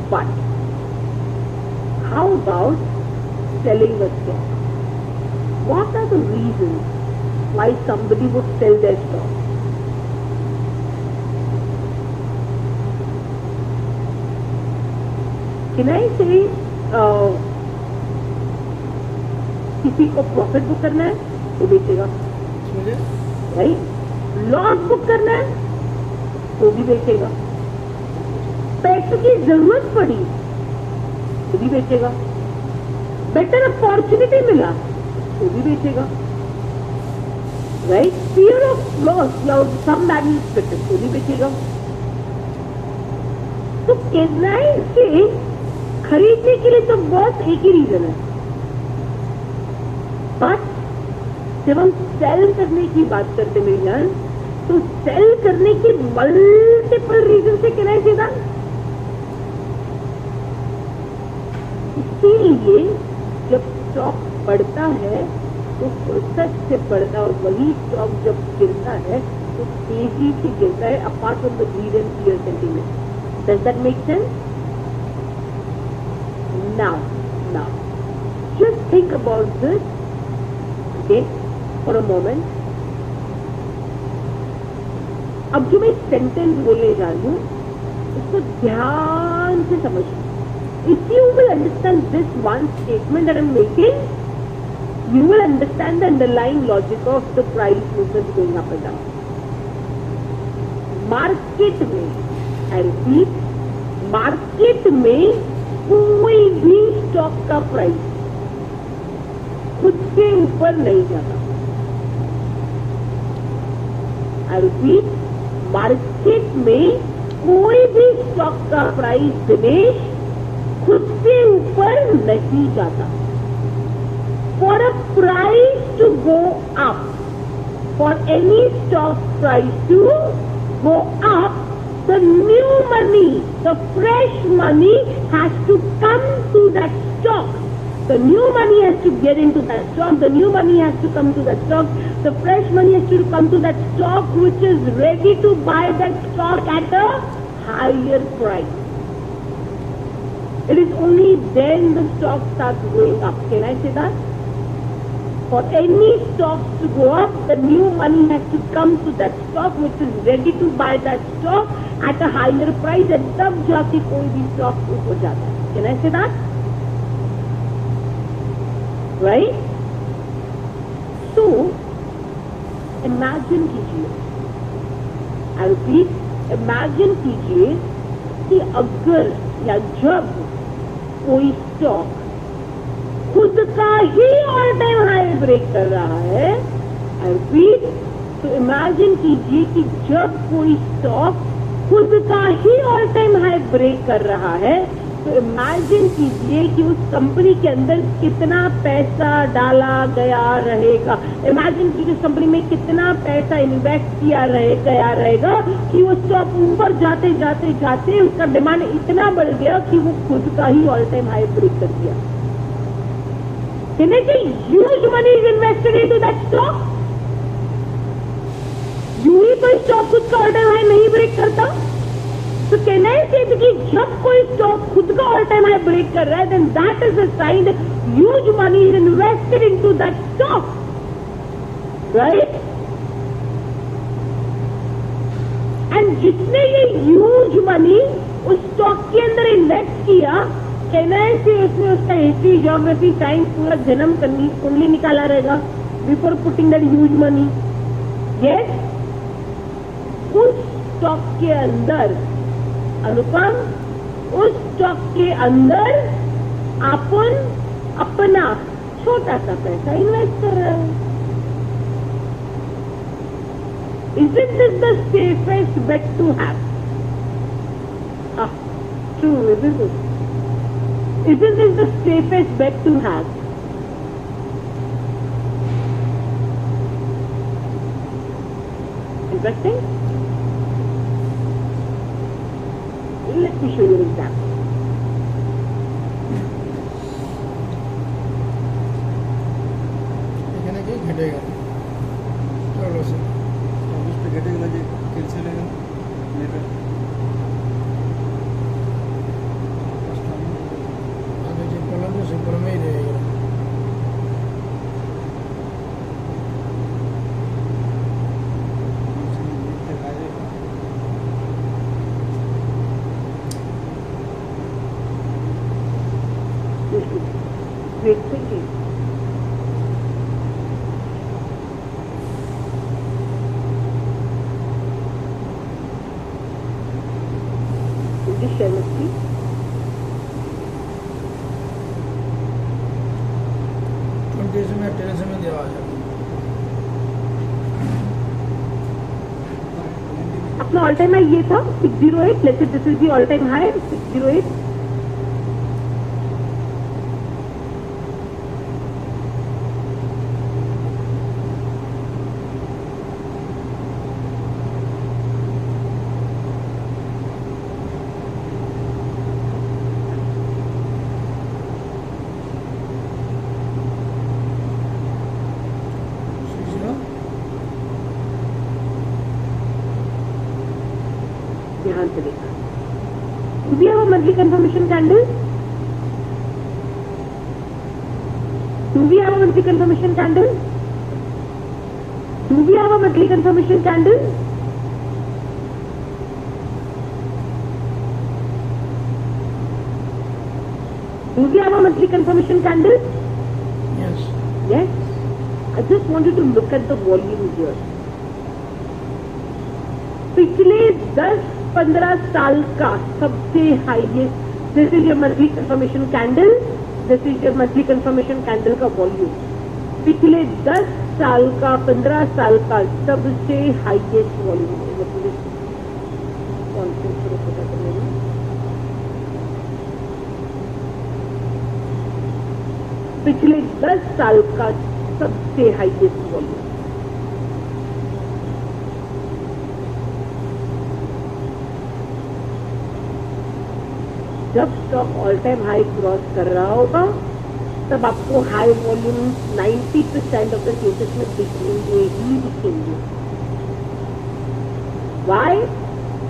But how about selling a stock? What are the reasons why somebody would sell their stock? Can I say किसी को profit book करना है तो बेचेगा, right? Loss book करना है तो भी बेचेगा. पैसे की जरूरत पड़ी तो भी बेचेगा. बेटर अपॉर्चुनिटी मिला तो भी बेचेगा, राइट? फियर ऑफ लॉस या सम दैट इज तो भी बेचेगा. तो कहना है कि खरीदने के लिए तो बस एक ही रीजन है. बट जब हम सेल करने की बात करते मेरी जान, तो सेल करने की मल्टीपल रीजन से कहना चाहिए. इसीलिए जब स्टॉक बढ़ता है तो फुर्सत से बढ़ता है, और वही स्टॉक जब गिरता है तो तेजी से गिरता है, apart from the grid and fear sentiment. Does that make sense? Now, just think about this, okay, for a moment. अब जो मैं सेंटेंस बोलने जा रही हूँ उसको ध्यान से समझो. If you will understand this one statement that I'm making, you will understand the underlying logic of the price movement going up and down. Market में, I repeat, मार्केट में कोई भी स्टॉक का प्राइस खुद के ऊपर नहीं जाता. आई रिपीट, मार्केट में कोई भी स्टॉक का प्राइस दिनेश खुद के ऊपर नहीं जाता. For a price to go up, for any stock price to go up, the new money, the fresh money has to come to that stock. The new money has to get into that stock. The new money has to come to that stock. The fresh money has to come to that stock which is ready to buy that stock at a higher price. It is only then the stock starts going up. Can I say that? For any stocks to go up, the new money has to come to that stock which is ready to buy that stock at a higher price, and तब जाके कोई भी stock ऊपर जाता है. Can I say that? Right? So, imagine कीजिए, I repeat, imagine कीजिए कि अगर या जब कोई स्टॉक खुद का ही ऑल टाइम हाई ब्रेक कर रहा है, आई रिपीट, तो इमेजिन कीजिए कि जब कोई स्टॉक खुद का ही ऑल टाइम हाई ब्रेक कर रहा है, तो इमेजिन कीजिए कि उस कंपनी के अंदर कितना पैसा डाला गया रहेगा. इमेजिन कीजिए उस कंपनी में कितना पैसा इन्वेस्ट किया गया रहेगा कि वो स्टॉक ऊपर जाते जाते जाते उसका डिमांड इतना बढ़ गया कि वो खुद का ही ऑल टाइम हाई ब्रेक कर दिया. Can I say huge money is invested into that stock? यूं ही कोई स्टॉक खुद का ऑल टाइम हाई नहीं ब्रेक करता. तो कहना है कि जब कोई स्टॉक खुद का ऑल टाइम हाई ब्रेक कर रहा है, then that is a sign that huge money is invested into that stock, right? And जिसने ये huge money उस स्टॉक के अंदर इन्वेस्ट किया, कहना है कि उसने उसका हिस्ट्री, ज्योग्राफी, साइंस, पूरा जन्म कुंडली निकाला रहेगा before putting that huge money. Yes, उस स्टॉक के अंदर अनुपम, उस स्टॉक के अंदर अपन अपना छोटा सा पैसा इन्वेस्ट कर रहा है. Isn't this the safest bet to have? True, isn't it? Isn't this the safest bet to have? Interesting? Let me show you an example. এখানে কি ঘেটে গেল চলো সে অবশ্যই ঘেটে গেলে যে ক্যান্সেল হয়ে গেল এটা আগে যে করলাম তো সে কলমেই রয়ে গেল Great thinking. Just share with me. में टेरेस में देवा जाए अपना ऑल टाइम हाई ये था 608. Let's say this is the all time high 608. ध्यान से देखा. Do we have a monthly confirmation candle? Do we have a monthly confirmation candle? Do we have a monthly confirmation candle? Do we have a monthly confirmation candle? Yes Yes. I just wanted to look at the volume here. पिछले 10-15 साल का सबसे highest, this is your monthly confirmation candle, this is your monthly confirmation candle का volume. पिछले 10 साल का 15 साल का सबसे हाईएस्ट वॉल्यूम. पता कर लेना. पिछले 10 साल का सबसे हाईएस्ट वॉल्यूम. जब stock all time high cross कर रहा होगा तब आपको high volume 90% of the cases में दिखेंगे ही दिखेंगे. Why?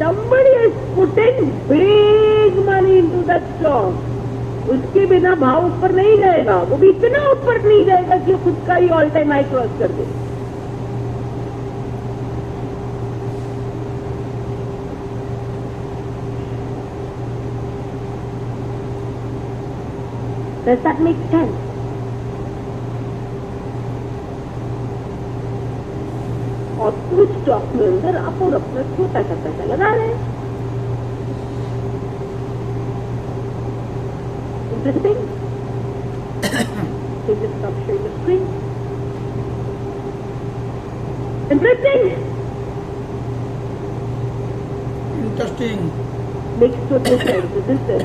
Somebody is putting big money into that stock. उसके बिना भाव ऊपर नहीं जाएगा. वो भी इतना ऊपर नहीं जाएगा कि खुद का ही ऑल टाइम हाई क्रॉस कर दे. Does that make sense? और कुछ स्टॉक में अंदर आप और अपना छोटा सा पैसा लगा रहे हैं. Interesting? So just stop sharing the screen. Interesting? Interesting Makes total sense, isn't it?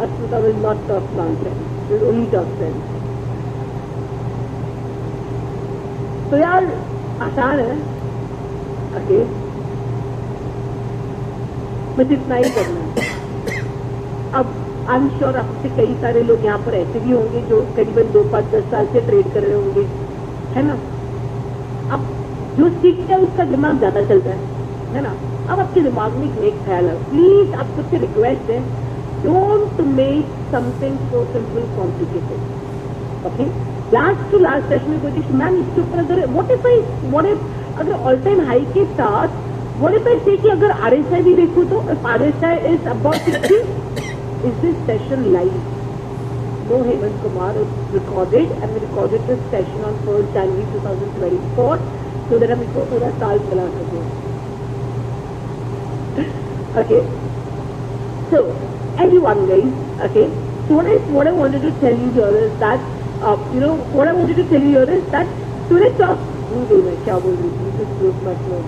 Asmita will not talk nonsense. She will only talk sense. तो यार आसान है. ओके, बस इतना ही करना है. अब आई एम श्योर आपसे कई सारे लोग यहाँ पर ऐसे भी होंगे जो करीबन 2-5-10 साल से ट्रेड कर रहे होंगे, है ना. अब जो सीखता है उसका दिमाग ज्यादा चलता है ना. अब आपके दिमाग में एक ख्याल है, प्लीज आप सबसे रिक्वेस्ट है, don't make something so simple complicated. Okay? Last to last session में कोई चीज मैम इसके ऊपर अगर what if अगर ऑल टाइम हाई के साथ what if I say कि अगर RSI भी देखूं तो if RSI is about 60, is this session live? No, Hemant Kumar, it's recorded and we recorded this session on 1st January 2024 so that हम इसको पूरा साल चला सकें. Okay. So everyone guys, okay, so what I wanted to tell you here is that what I wanted to tell you here is that today talk क्या बोल रही थी, just broke my flow.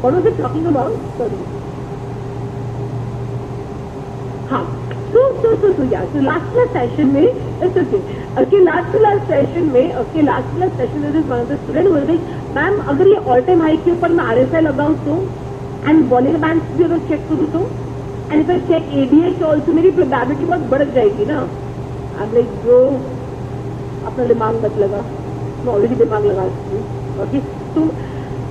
What was it talking about? Sorry. हाँ, so yeah, so last session में it's okay, last session में there is one of the student who was like, ma'am अगर ये all time high के ऊपर मैं RSI लगाऊं तो and Bollinger Bands भी अगर चेक करूं तो And if I check ADH also, मेरी probability बहुत बढ़ जाएगी ना. I'm like, bro, अपना दिमाग मत लगा. मैं already दिमाग लगा चुकी हूँ. Okay, so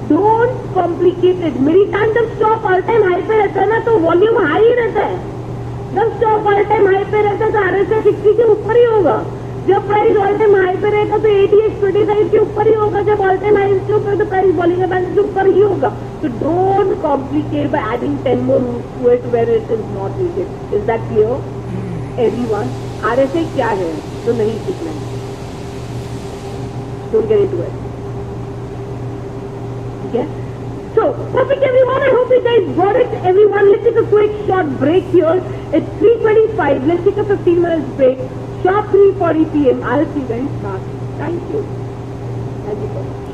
don't complicate it. मेरी टाइम जब स्टॉक ऑल टाइम हाई पे रहता है ना, तो वॉल्यूम हाई ही रहता है. जब स्टॉक ऑल टाइम हाई पे रहता है तो RSI 60 के ऊपर ही होगा. जब प्राइस ऑल टाइम हाई पे रहेगा तो ADX 25 के ऊपर ही होगा. जब ऑल टाइम हाई के ऊपर तो प्राइस बॉलिंग बैलेंस के ऊपर ही होगा. So don't complicate by adding 10 more rules to it where it is not needed. Is that clear? Everyone, RSI क्या है तो नहीं सीखना है. Don't get into it. Okay? So, perfect everyone. I hope you guys got it. Everyone, let's take a quick short break here. It's 3:25. Let's take a 15 minutes break. Sharp 3:40 p.m. I'll see you guys back. Thank you. Thank you so much.